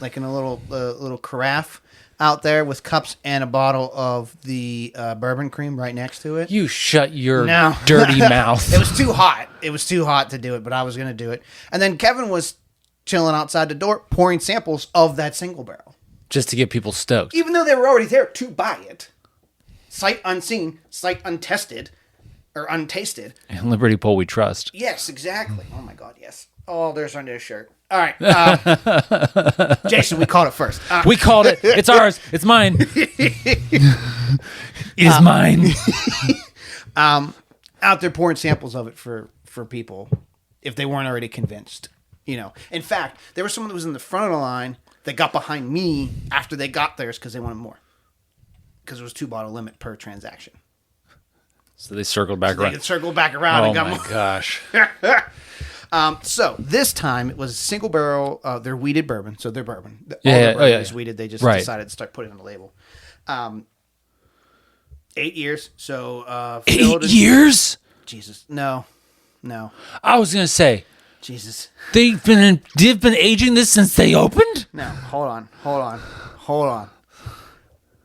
like in a little carafe out there with cups and a bottle of the bourbon cream right next to it. You shut your dirty mouth. It was too hot. It was too hot to do it, but I was going to do it. And then Kevin was chilling outside the door, pouring samples of that single barrel. Just to get people stoked. Even though they were already there to buy it. Sight unseen, sight untested, or untasted. And Liberty Pole we trust. Yes, exactly. Oh my God, yes. Oh, there's our new shirt. All right. Jason, we called it first. We called it. It's ours. It's mine. It is mine. Out there pouring samples of it for people if they weren't already convinced. In fact, there was someone that was in the front of the line that got behind me after they got theirs because they wanted more. Because it was 2 bottle limit per transaction. So they circled back around. They circled back around and got more. Oh my gosh. So this time it was a single barrel. They're wheated bourbon, so they're bourbon. All Yeah, the bourbon is wheated. They just decided to start putting it on the label. 8 years. So 8 years? Jesus, no. I was gonna say. Jesus. They've been aging this since they opened? No, hold on.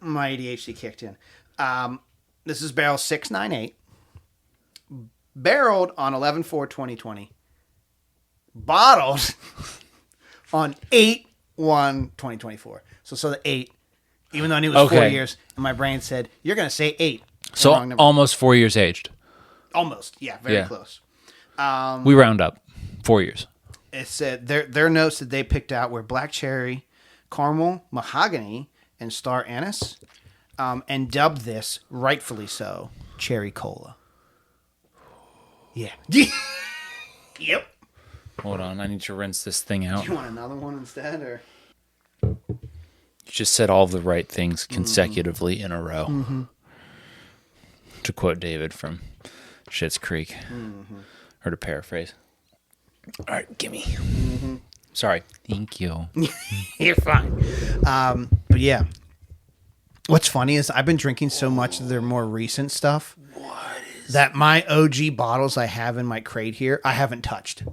My ADHD kicked in. This is barrel 698. Barreled on 11/4/2020. Bottled on 8/1 1/1/2024. So the 8, even though I knew it was 4 years, and my brain said, you're going to say 8. So almost 4 years aged. Almost, yeah, very close. We round up 4 years. It said their notes that they picked out were black cherry, caramel, mahogany, and star anise, and dubbed this, rightfully so, cherry cola. Yeah. Yep. Hold on, I need to rinse this thing out. Do you want another one instead, or? You just said all the right things consecutively in a row. Mm-hmm. To quote David from Schitt's Creek, or to paraphrase. All right, gimme. Mm-hmm. Sorry. Thank you. You're fine. But yeah, what's funny is I've been drinking so much of their more recent stuff that my OG bottles I have in my crate here, I haven't touched.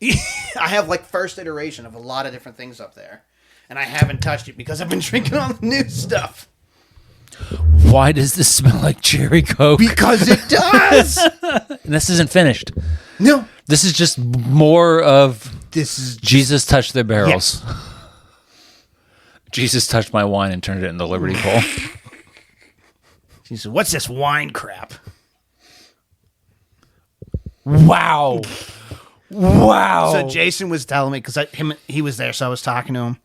I have like first iteration of a lot of different things up there, and I haven't touched it because I've been drinking all the new stuff. Why does this smell like cherry Coke? Because it does. And this isn't finished. No. This is just more of Jesus touched their barrels. Yes. Jesus touched my wine and turned it into Liberty Bowl. She said, "What's this wine crap?" Wow. Wow. So Jason was telling me, because he was there, so I was talking to him,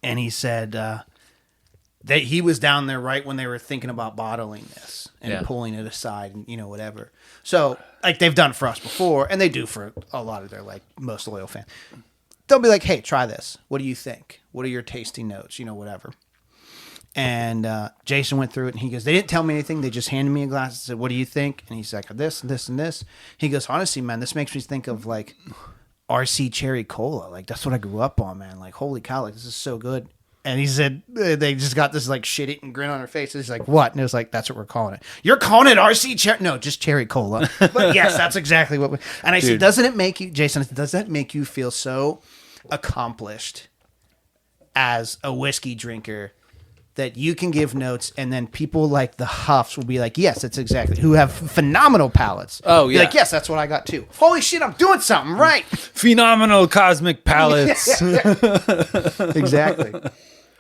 and he said that he was down there right when they were thinking about bottling this and pulling it aside and, whatever. So, like, they've done it for us before, and they do for a lot of their, like, most loyal fans. They'll be like, hey, try this. What do you think? What are your tasting notes? Whatever. And Jason went through it, and he goes, they didn't tell me anything. They just handed me a glass and said, what do you think? And he's like, this, and this, and this. He goes, honestly, man, this makes me think of, like, RC Cherry Cola. Like, that's what I grew up on, man. Like, holy cow, like, this is so good. And he said they just got this, like, shit-eating grin on their faces. He's like, what? And it was like, that's what we're calling it. You're calling it RC Cherry? No, just Cherry Cola. But, yes, that's exactly what we... And I said, doesn't it make you... Jason, does that make you feel so accomplished as a whiskey drinker that you can give notes, and then people like the Huffs will be like, yes, that's exactly, who have phenomenal palates. Oh, yeah. Be like, yes, that's what I got too. Holy shit, I'm doing something right. Phenomenal cosmic palates. Exactly.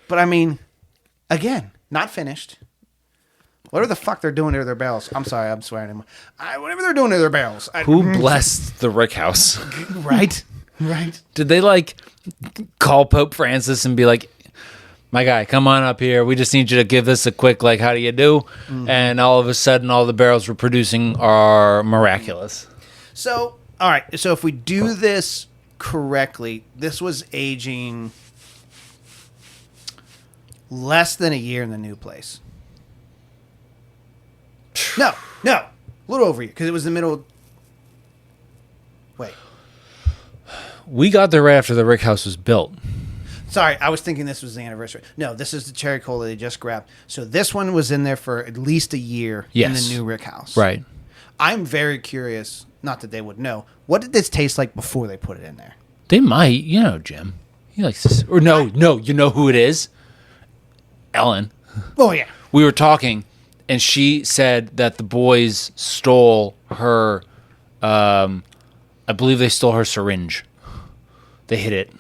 But I mean, again, not finished. Whatever the fuck they're doing to their barrels. I'm sorry, I'm swearing. Whatever they're doing to their barrels. Who blessed the Rick House? Right. Right. Did they, like, call Pope Francis and be like, my guy, come on up here. We just need you to give this a quick, like, how do you do? And all of a sudden, all the barrels we're producing are miraculous. So, all right. So if we do this correctly, this was aging less than a year in the new place. No. A little over a year, because it was the middle. Wait. We got there right after the Rick House was built. Sorry, I was thinking this was the anniversary. No, this is the Cherry Cola they just grabbed. So this one was in there for at least a year in the new Rick House. Right. I'm very curious, not that they would know, what did this taste like before they put it in there? They might, Jim. He likes this. Or no, you know who it is? Ellen. Oh, yeah. We were talking, and she said that the boys stole her, I believe they stole her syringe. They hid it.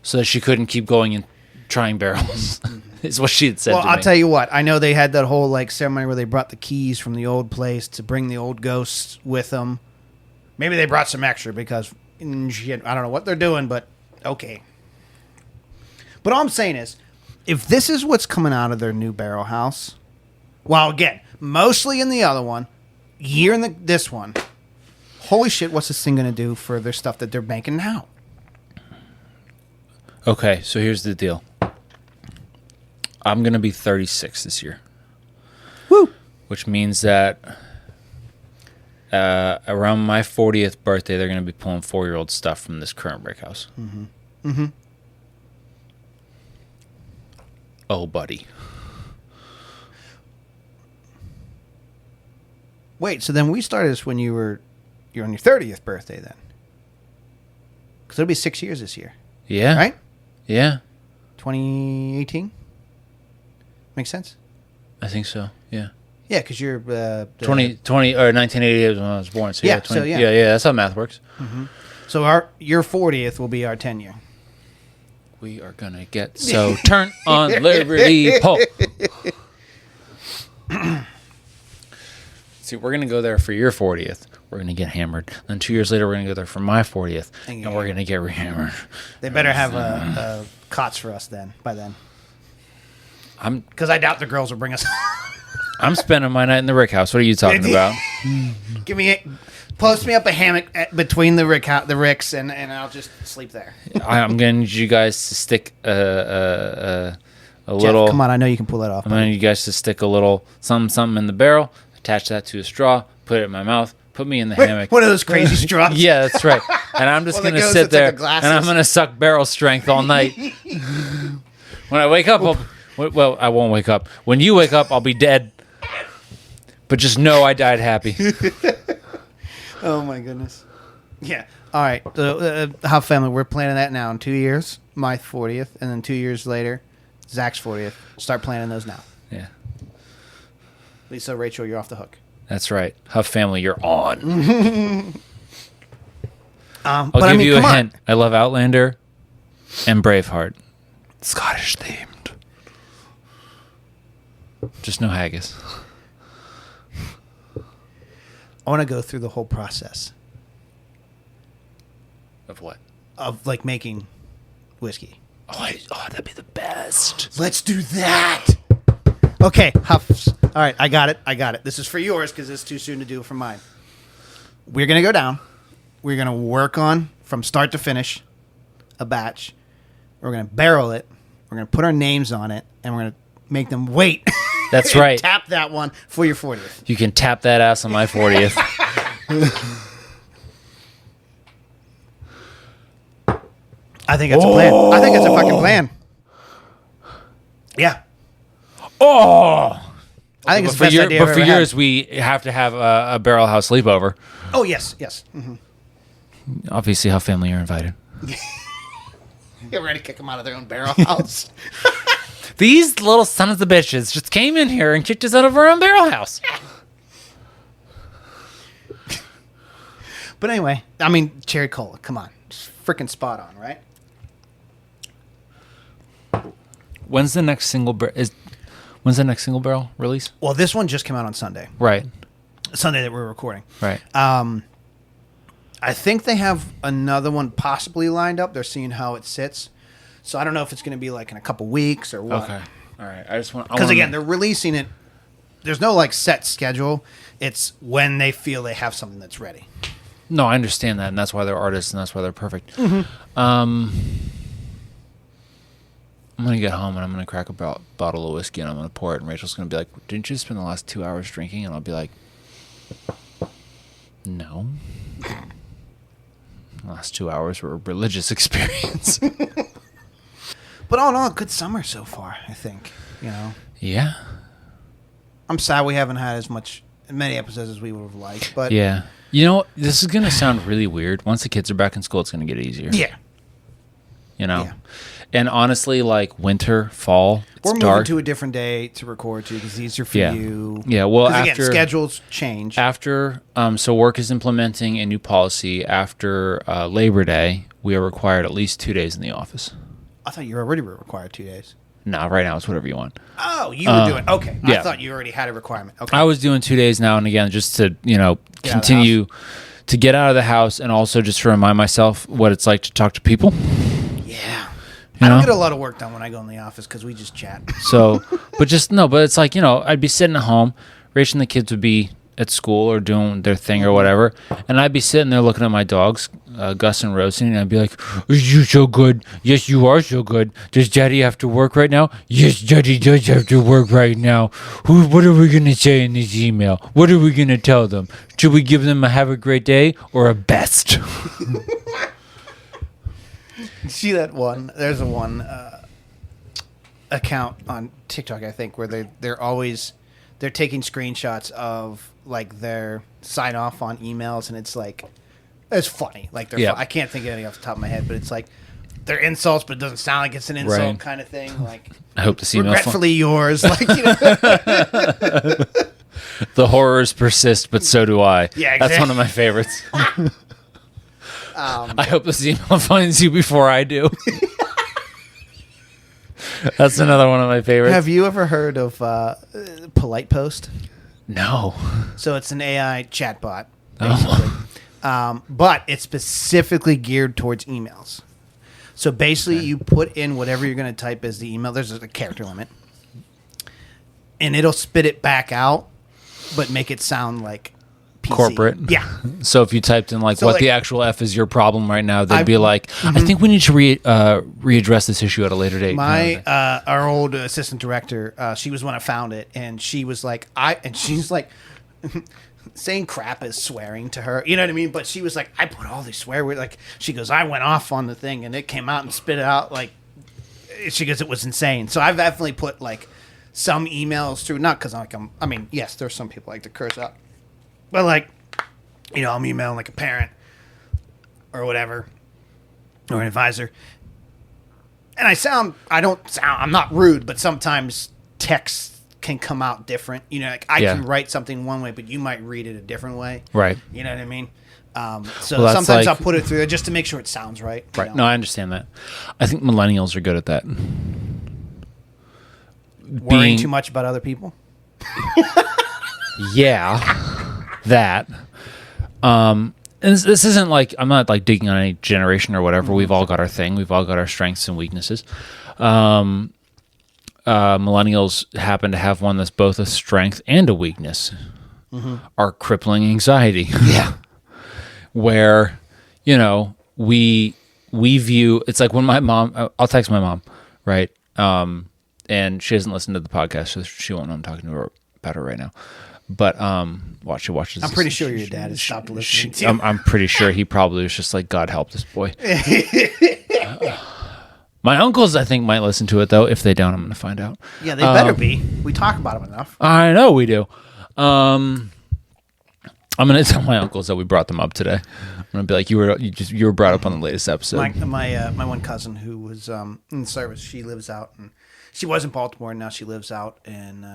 So that she couldn't keep going and trying barrels, is what she had said to me. Well, I'll tell you what. I know they had that whole like ceremony where they brought the keys from the old place to bring the old ghosts with them. Maybe they brought some extra because I don't know what they're doing, but okay. But all I'm saying is, if this is what's coming out of their new barrel house, well, again, mostly in the other one, year in this one, holy shit, what's this thing going to do for their stuff that they're making now? Okay, so here's the deal. I'm going to be 36 this year. Woo! Which means that around my 40th birthday, they're going to be pulling 4-year-old stuff from this current brick house. Mm-hmm. Mm-hmm. Oh, buddy. Wait, so then we started this when you're on your 30th birthday then? Because it'll be 6 years this year. Yeah. Right? Yeah. 2018? Makes sense? I think so, yeah. Yeah, because you're... 1988 was when I was born. So yeah, yeah, that's how math works. Mm-hmm. So your 40th will be our 10-year. We are gonna get so turn on Liberty Pole. See, we're gonna go there for your 40th. We're gonna get hammered. Then 2 years later, we're gonna go there for my 40th, and we're gonna get hammered. They better have a cots for us by then. Because I doubt the girls will bring us. I'm spending my night in the Rick House. What are you talking about? Post me up a hammock between the Ricks, and I'll just sleep there. I'm going to need you guys to stick a little... Jeff, come on, I know you can pull that off. I'm going to need you guys to stick a little something in the barrel, attach that to a straw, put it in my mouth, put me in the hammock. One of those crazy straws. Yeah, that's right. And I'm just going to sit there, and I'm going to suck barrel strength all night. When I wake up, I won't wake up. When you wake up, I'll be dead. But just know I died happy. Oh, my goodness. Yeah. All right. So, how family? We're planning that now in 2 years. My 40th. And then 2 years later, Zach's 40th. Start planning those now. Yeah. Lisa, Rachel, you're off the hook. That's right. Huff family, you're on. I'll give you a hint. I love Outlander and Braveheart. Scottish themed. Just no haggis. I want to go through the whole process. Of what? Of like making whiskey. Oh, that'd be the best. Let's do that. Okay, Huffs. All right, I got it. This is for yours because it's too soon to do for mine. We're going to go down. We're going to work on, from start to finish, a batch. We're going to barrel it. We're going to put our names on it, and we're going to make them wait. That's right. Tap that one for your 40th. You can tap that ass on my 40th. I think it's a plan. I think it's a fucking plan. Yeah. Oh! I think it's the best idea I've But for ever yours, had. we have to have a barrel house sleepover. Oh, yes. Mm-hmm. Obviously, how family are invited. You're ready to kick them out of their own barrel house. These little sons of bitches just came in here and kicked us out of our own barrel house. But anyway, I mean, cherry cola. Come on. It's freaking spot on, right? When's the next single barrel release? Well, this one just came out on Sunday. Right. Sunday that we're recording. Right. I think they have another one possibly lined up. They're seeing how it sits. So I don't know if it's going to be like in a couple weeks or what. Okay. All right. I just want... Because again, they're releasing it. There's no like set schedule. It's when they feel they have something that's ready. No, I understand that, and that's why they're artists, and that's why they're perfect. Mm-hmm. I'm going to get home, and I'm going to crack a bottle of whiskey, and I'm going to pour it, and Rachel's going to be like, didn't you spend the last 2 hours drinking? And I'll be like, no. The last 2 hours were a religious experience. But all in all, good summer so far, I think. You know? Yeah. I'm sad we haven't had as many episodes as we would have liked, but... Yeah. You know, this is going to sound really weird. Once the kids are back in school, it's going to get easier. Yeah. You know? Yeah. And honestly, like winter, fall, we're it's moving dark. to a different day to record to because these are for you. Yeah, well, again, after schedules change. After, so work is implementing a new policy. After Labor Day, we are required at least 2 days in the office. I thought you already were required 2 days. No, right now it's whatever you want. Oh, you were doing okay. Yeah. I thought you already had a requirement. Okay, I was doing 2 days now and again just to continue to get out of the house and also just to remind myself what it's like to talk to people. Yeah. You I don't know? get a lot of work done when I go in the office because we just chat. So, but it's like, I'd be sitting at home, Rachel and the kids would be at school or doing their thing or whatever, and I'd be sitting there looking at my dogs, Gus and Rosie, and I'd be like, "You're so good. Yes, you are so good. Does Daddy have to work right now? Yes, Daddy does have to work right now. What are we going to say in this email? What are we going to tell them? Should we give them a have a great day or a best?" See that one? There's a one account on TikTok, I think, where they're taking screenshots of like their sign off on emails, and it's like it's funny. Like I can't think of anything off the top of my head, but it's like they're insults, but it doesn't sound like it's an insult kind of thing. Like I hope this email's regretfully yours. Like the horrors persist, but so do I. Yeah, exactly. That's one of my favorites. I hope this email finds you before I do. That's another one of my favorites. Have you ever heard of Polite Post? No. So it's an AI chatbot, basically. But it's specifically geared towards emails. So basically, you put in whatever you're going to type as the email. There's a character limit. And it'll spit it back out, but make it sound like PC. Corporate. Yeah. So if you typed in what like, the actual F is your problem right now, they'd be like, I think we need to readdress this issue at a later date. Our old assistant director, she was when I found it, and she was like, she's like, saying crap is swearing to her, you know what I mean? But she was like, I put all these swear words, like, she goes, I went off on the thing, and it came out and spit it out, like, she goes, it was insane. So I've definitely put, like, some emails through, not because yes, there's some people like to curse out, but, like, you know, I'm emailing, like, a parent or whatever, or an advisor, and I'm not rude, but sometimes texts can come out different. You know, like I can write something one way, but you might read it a different way. Right. You know what I mean? Sometimes I'll put it through just to make sure it sounds right. Right. No, I understand that. I think millennials are good at that. Worrying too much about other people? Yeah. That. And this isn't like, I'm not like digging on any generation or whatever. We've all got our thing. We've all got our strengths and weaknesses. Millennials happen to have one that's both a strength and a weakness. Our crippling anxiety. Yeah. Where, you know, we view, it's like when my mom, I'll text my mom, right? And she doesn't listen to the podcast, so she won't know I'm talking to her about her right now. But she watches. I'm pretty sure your dad has stopped listening to you. I'm pretty sure he probably was just like, God help this boy. My uncles, I think, might listen to it, though. If they don't, I'm going to find out. Yeah, they better be. We talk about them enough. I know we do. I'm going to tell my uncles that we brought them up today. I'm going to be like, you were brought up on the latest episode. My one cousin who was in the service, she lives out, and she was in Baltimore, and now she lives out in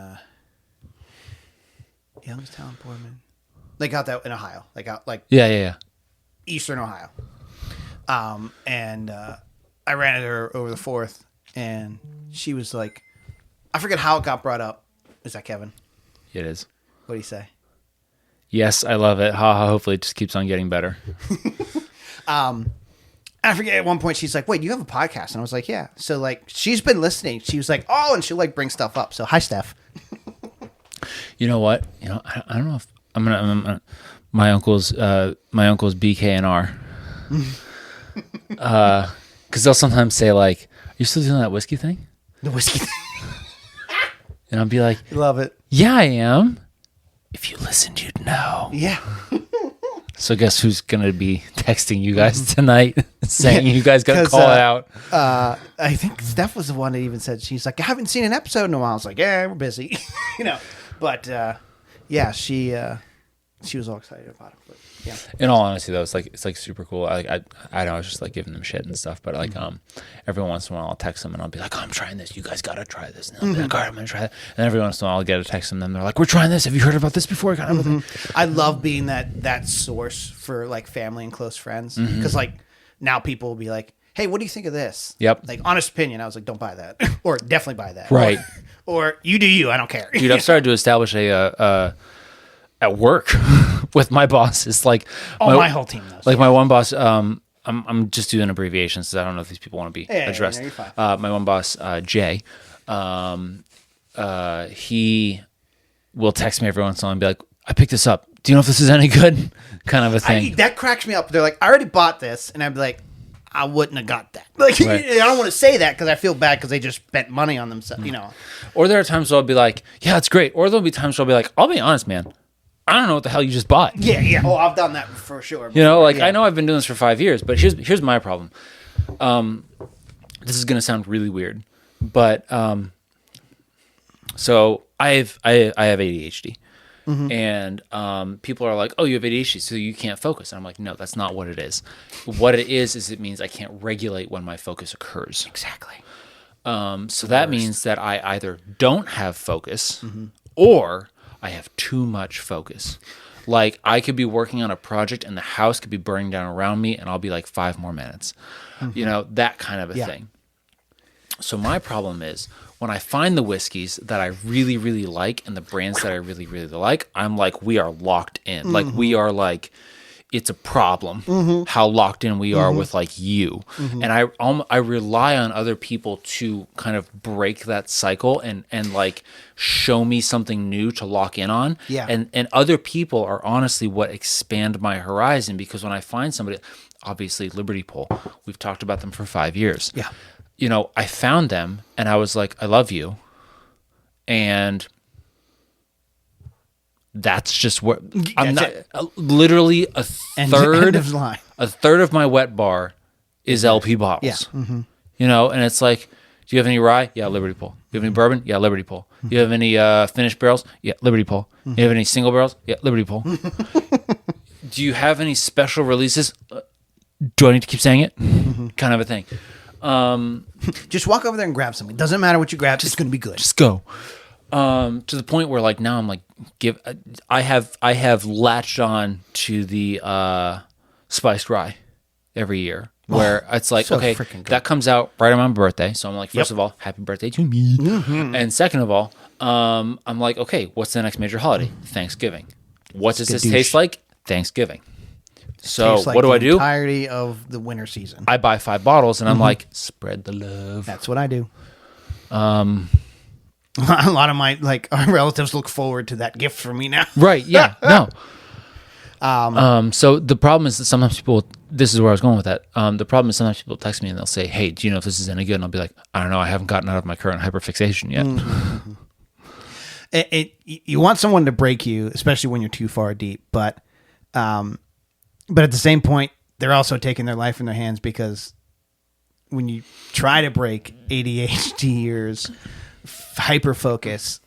Youngstown, Portman. Like out that in Ohio. Yeah. Eastern Ohio. And I ran into her over the 4th, and she was like, I forget how it got brought up. Is that Kevin? It is. What do you say? Yes, I love it. Hopefully it just keeps on getting better. I forget at one point she's like, wait, you have a podcast? And I was like, yeah. So like she's been listening. She was like, oh, and she'll like bring stuff up. So hi, Steph. You know what? You know, I don't know if I'm gonna my uncle's BK and R. Because they'll sometimes say like, "Are you still doing that whiskey thing?" The whiskey thing. And I'll be like, love it. Yeah, I am. If you listened, you'd know. Yeah. So guess who's going to be texting you guys tonight saying you guys got to call it out? I think Steph was the one that even said, she's like, I haven't seen an episode in a while. I was like, yeah, we're busy. You know. But yeah, she was all excited about it. But yeah. In all honesty, though, it's like super cool. I know I was just like giving them shit and stuff, but like every once in a while I'll text them and I'll be like, oh, I'm trying this. You guys gotta try this. And they'll be like, all right, I'm gonna try that. And every once in a while I'll get a text from them. They're like, we're trying this. Have you heard about this before? I love being that source for like family and close friends, because like now people will be like, hey, what do you think of this? Yep. Like honest opinion. I was like, don't buy that, or definitely buy that. Right. Or you do you. I don't care. Dude, I've started to establish a at work with my boss. It's like my whole team knows. Like my one boss. I'm just doing abbreviations because I don't know if these people want to be addressed. Yeah, you're fine. My one boss, Jay. He will text me every once in a while and be like, "I picked this up. Do you know if this is any good?" Kind of a thing. That cracks me up. They're like, "I already bought this," and I'd be like, I wouldn't have got that. Like, right. I don't want to say that because I feel bad because they just spent money on themselves, you know. Or there are times where I'll be like, yeah, it's great. Or there'll be times where I'll be like, I'll be honest, man, I don't know what the hell you just bought. Yeah. Oh, I've done that for sure. Before. You know, like I know I've been doing this for 5 years, but here's my problem. This is gonna sound really weird, but so I have ADHD. Mm-hmm. And people are like, oh, you have ADHD, so you can't focus. And I'm like, no, that's not what it is. What it is it means I can't regulate when my focus occurs. Exactly. So that means that I either don't have focus or I have too much focus. Like I could be working on a project and the house could be burning down around me and I'll be like 5 more minutes. You know, that kind of a thing. So my problem is when I find the whiskeys that I really, really like and the brands that I really, really like, I'm like, we are locked in. Like we are like, it's a problem how locked in we are with like you. And I rely on other people to kind of break that cycle and like show me something new to lock in on. Yeah. And other people are honestly what expand my horizon, because when I find somebody, obviously Liberty Pole, we've talked about them for 5 years. Yeah. You know, I found them and I was like, I love you. And that's just what I'm not. Literally End of line. a third of my wet bar is LP bottles. Yeah. You know, and it's like, do you have any rye? Yeah, Liberty Pole. Do you have any bourbon? Yeah, Liberty Pole. Do you have any finished barrels? Yeah, Liberty Pole. Do you have any single barrels? Yeah, Liberty Pole. Do you have any special releases? Do I need to keep saying it? Kind of a thing. Just walk over there and grab something. Doesn't matter what you grab. It's going to be good. Just go. To the point where like now I'm like, I have latched on to the spiced rye every year, where it's like, so okay, freaking good. that comes out right on my birthday. So I'm like, first of all, happy birthday to me. And second of all, I'm like, okay, what's the next major holiday? Thanksgiving. What does this taste like? Thanksgiving. So Tastes like what do the I do? Entirety of the winter season. I buy 5 bottles and I'm like, spread the love. That's what I do. A lot of my our relatives look forward to that gift from me now. Right. Yeah. No. So the problem is that sometimes people, this is where I was going with that. The problem is sometimes people text me and they'll say, hey, do you know if this is any good? And I'll be like, I don't know. I haven't gotten out of my current hyperfixation yet. You want someone to break you, especially when you're too far deep. But at the same point, they're also taking their life in their hands, because when you try to break ADHDers, hyper focus,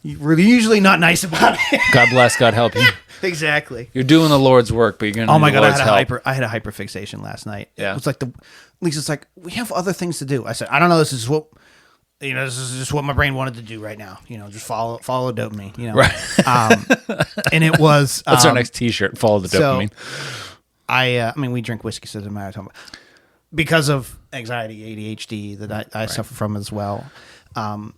you're usually not nice about it. God bless, God help you. Exactly. You're doing the Lord's work, but you're going to need the Lord's help. I had a hyper fixation last night. Yeah. It was like Lisa's like, we have other things to do. I said, I don't know. This is just what my brain wanted to do right now. Just follow dopamine. Right. And it was. That's our next T-shirt. Follow the dopamine. I mean, we drink whiskey, so it doesn't matter. Because of anxiety, ADHD that I suffer from as well. I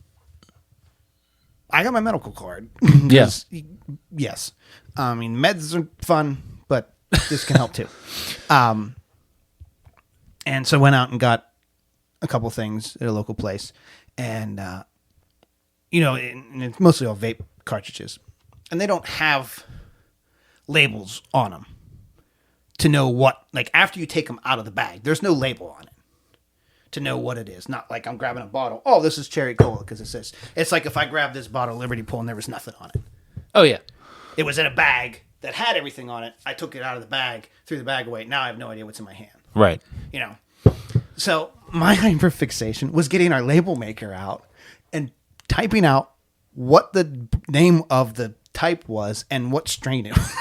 got my medical card. Yes. Yes. I mean, meds are fun, but this can help too. And so I went out and got a couple things at a local place. And, and it's mostly all vape cartridges. And they don't have labels on them to know what, after you take them out of the bag, there's no label on it to know what it is. Not like I'm grabbing a bottle. Oh, this is cherry cola because it says. It's like if I grabbed this bottle of Liberty Pole and there was nothing on it. Oh, yeah. It was in a bag that had everything on it. I took it out of the bag, threw the bag away. Now I have no idea what's in my hand. Right. So my hyperfixation was getting our label maker out and typing out what the name of the type was and what strain it was.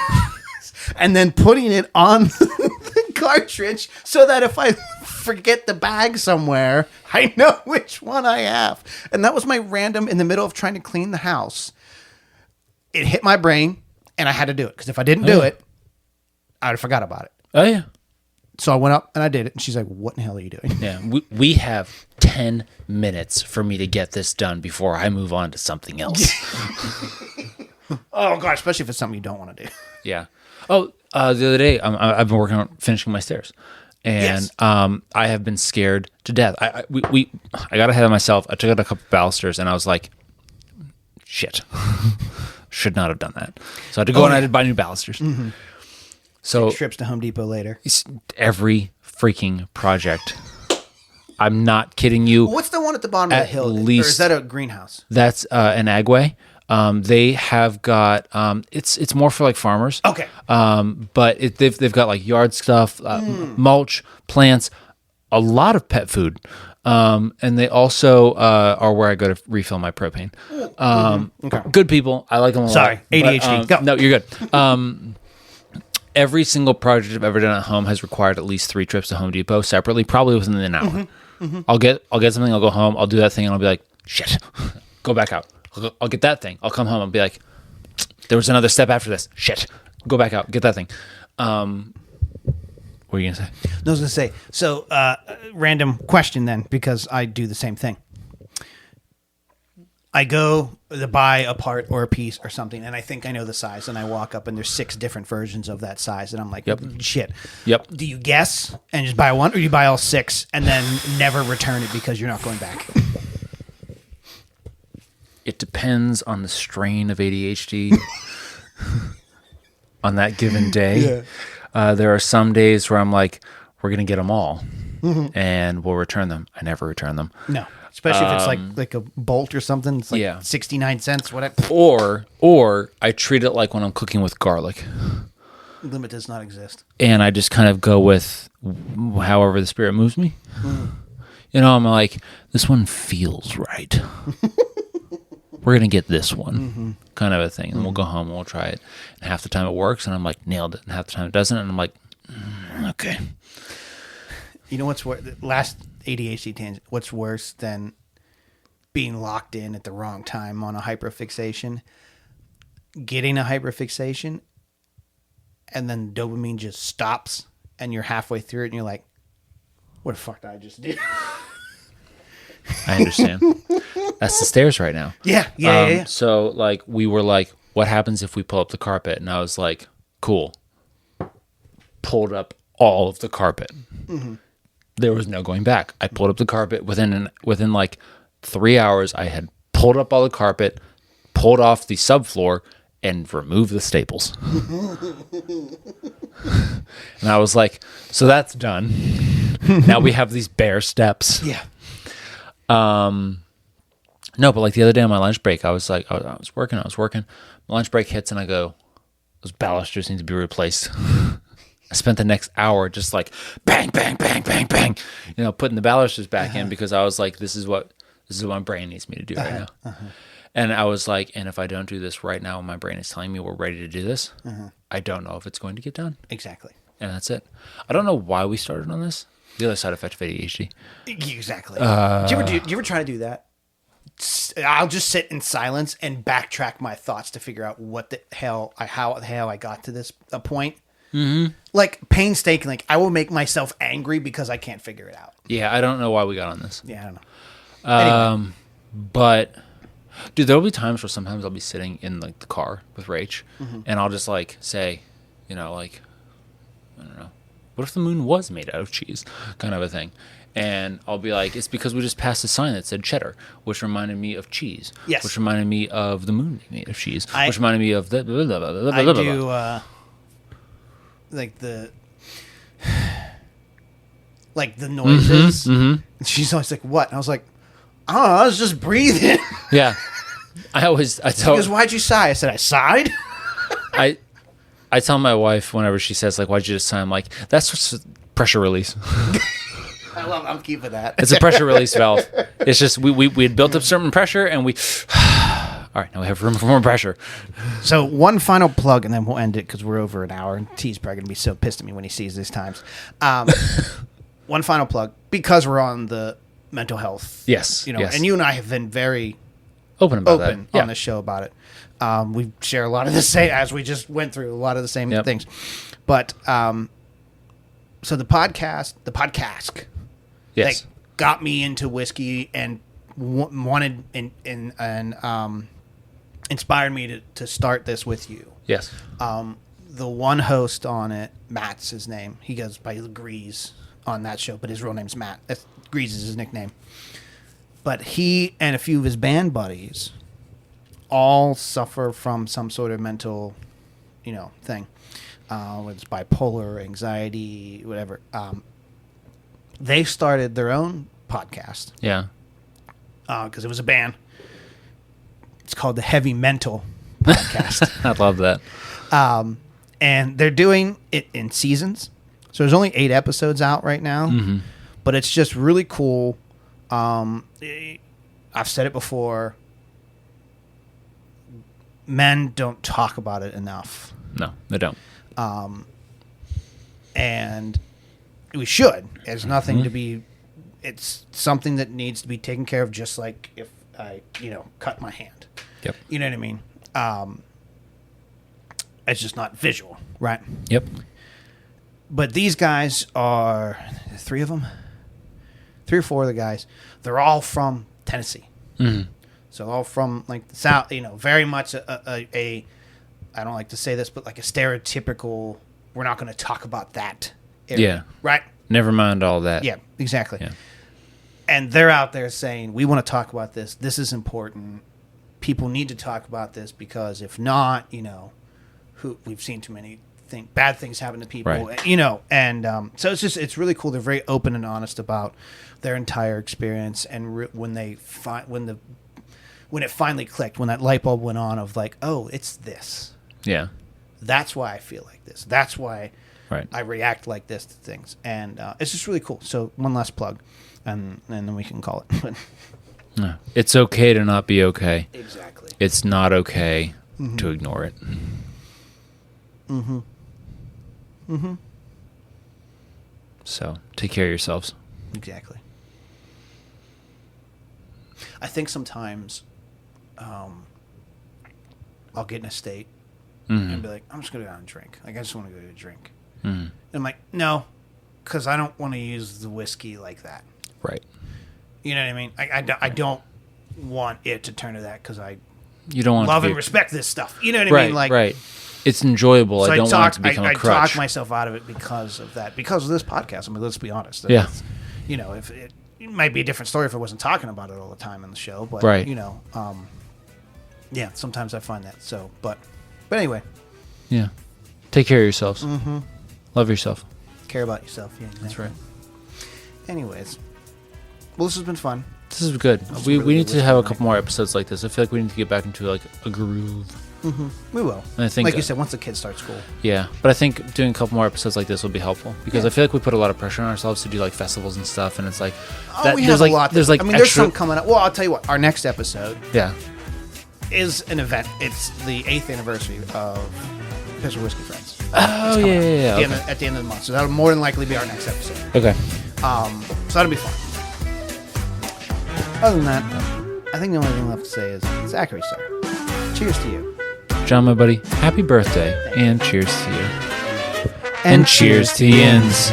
And then putting it on the cartridge so that if I forget the bag somewhere, I know which one I have. And that was my random, in the middle of trying to clean the house. It hit my brain and I had to do it. Because if I didn't do it, I would have forgot about it. Oh, yeah. So I went up and I did it. And she's like, what in the hell are you doing? Yeah. We have 10 minutes for me to get this done before I move on to something else. Oh, God. Especially if it's something you don't want to do. Yeah. Oh, the other day, I've been working on finishing my stairs. And I have been scared to death. I got ahead of myself. I took out a couple balusters and I was like, shit. Should not have done that. So I had to go and I had to buy new balusters. Mm-hmm. So trips to Home Depot later. Every freaking project. I'm not kidding you. What's the one at the bottom of the hill? Least, or is that a greenhouse? That's an Agway. They have got it's more for like farmers. Okay. But they've got like yard stuff, mulch, plants, a lot of pet food. And they also are where I go to refill my propane. Okay. Good people. I like them a lot. Sorry, ADHD. Go. No, you're good. Every single project I've ever done at home has required at least 3 trips to Home Depot separately, probably within an hour. Mm-hmm. Mm-hmm. I'll get something, I'll go home, I'll do that thing, and I'll be like, shit, go back out. I'll get that thing. I'll come home and be like, there was another step after this. Shit, go back out, get that thing. What are you gonna say? I was going to say, so random question then, because I do the same thing. I go to buy a part or a piece or something, and I think I know the size, and I walk up, and there's 6 different versions of that size, and I'm like, shit. Yep. Do you guess and just buy one, or do you buy all 6 and then never return it because you're not going back? It depends on the strain of ADHD on that given day. Yeah. There are some days where I'm like, we're going to get them all, and we'll return them. I never return them. No. Especially if it's like a bolt or something. It's like 69 cents, whatever. Or I treat it like when I'm cooking with garlic. Limit does not exist. And I just kind of go with however the spirit moves me. You know, I'm like, this one feels right. We're going to get this one, kind of a thing. And we'll go home and we'll try it. And half the time it works, and I'm like, nailed it. And half the time it doesn't, and I'm like, okay. You know what's worse? Last ADHD tangent. What's worse than being locked in at the wrong time on a hyperfixation? Getting a hyperfixation, and then dopamine just stops, and you're halfway through it, and you're like, what the fuck did I just do? I understand. That's the stairs right now. Yeah. So, like, we were like, what happens if we pull up the carpet? And I was like, cool. Pulled up all of the carpet. There was no going back. I pulled up the carpet within like 3 hours. I had pulled up all the carpet, pulled off the subfloor, and removed the staples. And I was like, so that's done. Now we have these bare steps. Yeah. No, but like the other day on my lunch break, I was like, I was working. My lunch break hits, and I go, those balusters need to be replaced. I spent the next hour just like bang, bang, bang, bang, bang, you know, putting the balusters back in, because I was like, this is what my brain needs me to do right now. And I was like, and if I don't do this right now, my brain is telling me we're ready to do this, I don't know if it's going to get done. Exactly. And that's it. I don't know why we started on this. The other side effect of ADHD. Exactly. Do you ever try to do that? I'll just sit in silence and backtrack my thoughts to figure out how the hell I got to this point. Like painstakingly, like I will make myself angry because I can't figure it out. Yeah, I don't know why we got on this. Yeah, I don't know. Anyway. But dude, there'll be times where sometimes I'll be sitting in like the car with Rach, and I'll just like say, you know, like, I don't know, what if the moon was made out of cheese, kind of a thing. And I'll be like, it's because we just passed a sign that said cheddar, which reminded me of cheese. Yes. Which reminded me of the moon being made of cheese. Which reminded me of the blah, blah, blah, blah, blah, I blah, do blah. Like the noises. And she's always like, what? And I was like, oh, I was just breathing. Yeah. I tell Because why'd you sigh? I said, I sighed. I tell my wife whenever she says like, why'd you just sigh? I'm like, that's just pressure release. I'm keeping that. It's a pressure release valve. It's just we had built up certain pressure, and we all right, now we have room for more pressure. So one final plug, and then we'll end it because we're over an hour, and T's probably going to be so pissed at me when he sees these times. One final plug, because we're on the mental health. Yes. You know, yes. and you and I have been very open about that. on the show about it. We share a lot of the same, as we just went through, a lot of the same things. But so the podcast, yes, that got me into whiskey and wanted and inspired me to start this with you. Yes. The one host on it, Matt's his name. He goes by Grease on that show, but his real name's Matt. Grease is his nickname. But he and a few of his band buddies all suffer from some sort of mental, thing. Whether it's bipolar, anxiety, whatever. They started their own podcast. Yeah. Because it was a band. It's called the Heavy Mental Podcast. I love that. And they're doing it in seasons. So there's only 8 episodes out right now. But it's just really cool. I've said it before. Men don't talk about it enough. No, they don't. And we should. It's nothing to be... It's something that needs to be taken care of, just like if I, cut my hand. Yep. You know what I mean? It's just not visual, right? Yep. But these guys are 3 of them, 3 or 4 of the guys. They're all from Tennessee. Mm-hmm. So all from like the South, very much a I don't like to say this, but like a stereotypical, we're not going to talk about that area, Yeah. right? Never mind all that. Yeah, exactly. Yeah. And they're out there saying, we want to talk about this. This is important. People need to talk about this because if not, we've seen too many bad things happen to people, right. And so it's really cool. They're very open and honest about their entire experience. And when it finally clicked, when that light bulb went on of like, oh, it's this. Yeah. That's why I feel like this. That's why right. I react like this to things. And it's just really cool. So one last plug, and then we can call it. No. It's okay to not be okay. Exactly. It's not okay to ignore it. Mm-hmm. Mm-hmm. So take care of yourselves. Exactly. I think sometimes I'll get in a state and be like, I'm just going to go out and drink. Like, I just want to go to a drink. Mm-hmm. And I'm like, no, because I don't want to use the whiskey like that. Right. You know what I mean? I don't want it to turn to that because you don't want love to and respect this stuff. You know what I mean? Like, right. It's enjoyable. So I don't want it to become a crutch. I talk myself out of it because of that. Because of this podcast. I mean, let's be honest. Yeah. If it might be a different story if I wasn't talking about it all the time in the show. But, right. Yeah, sometimes I find that. So, but anyway. Yeah. Take care of yourselves. Mm-hmm. Love yourself. Care about yourself. Yeah, exactly. That's right. Anyways. Well, this has been fun. This is good. We need to have a couple more episodes like this. I feel like we need to get back into like a groove. Mm-hmm. We will. And I think, like you said, once the kids start school. Yeah, but I think doing a couple more episodes like this will be helpful because I feel like we put a lot of pressure on ourselves to do like festivals and stuff, and it's like we have a lot. There's like there's some coming up. Well, I'll tell you what. Our next episode, is an event. It's the 8th anniversary of Anniversary Whiskey Friends. Oh yeah. At the end of the month, so that'll more than likely be our next episode. Okay. So that'll be fun. Other than that, I think the only thing left to say is Zachary, sir. Cheers to you. John, my buddy, happy birthday, and cheers to you. And cheers to Yins.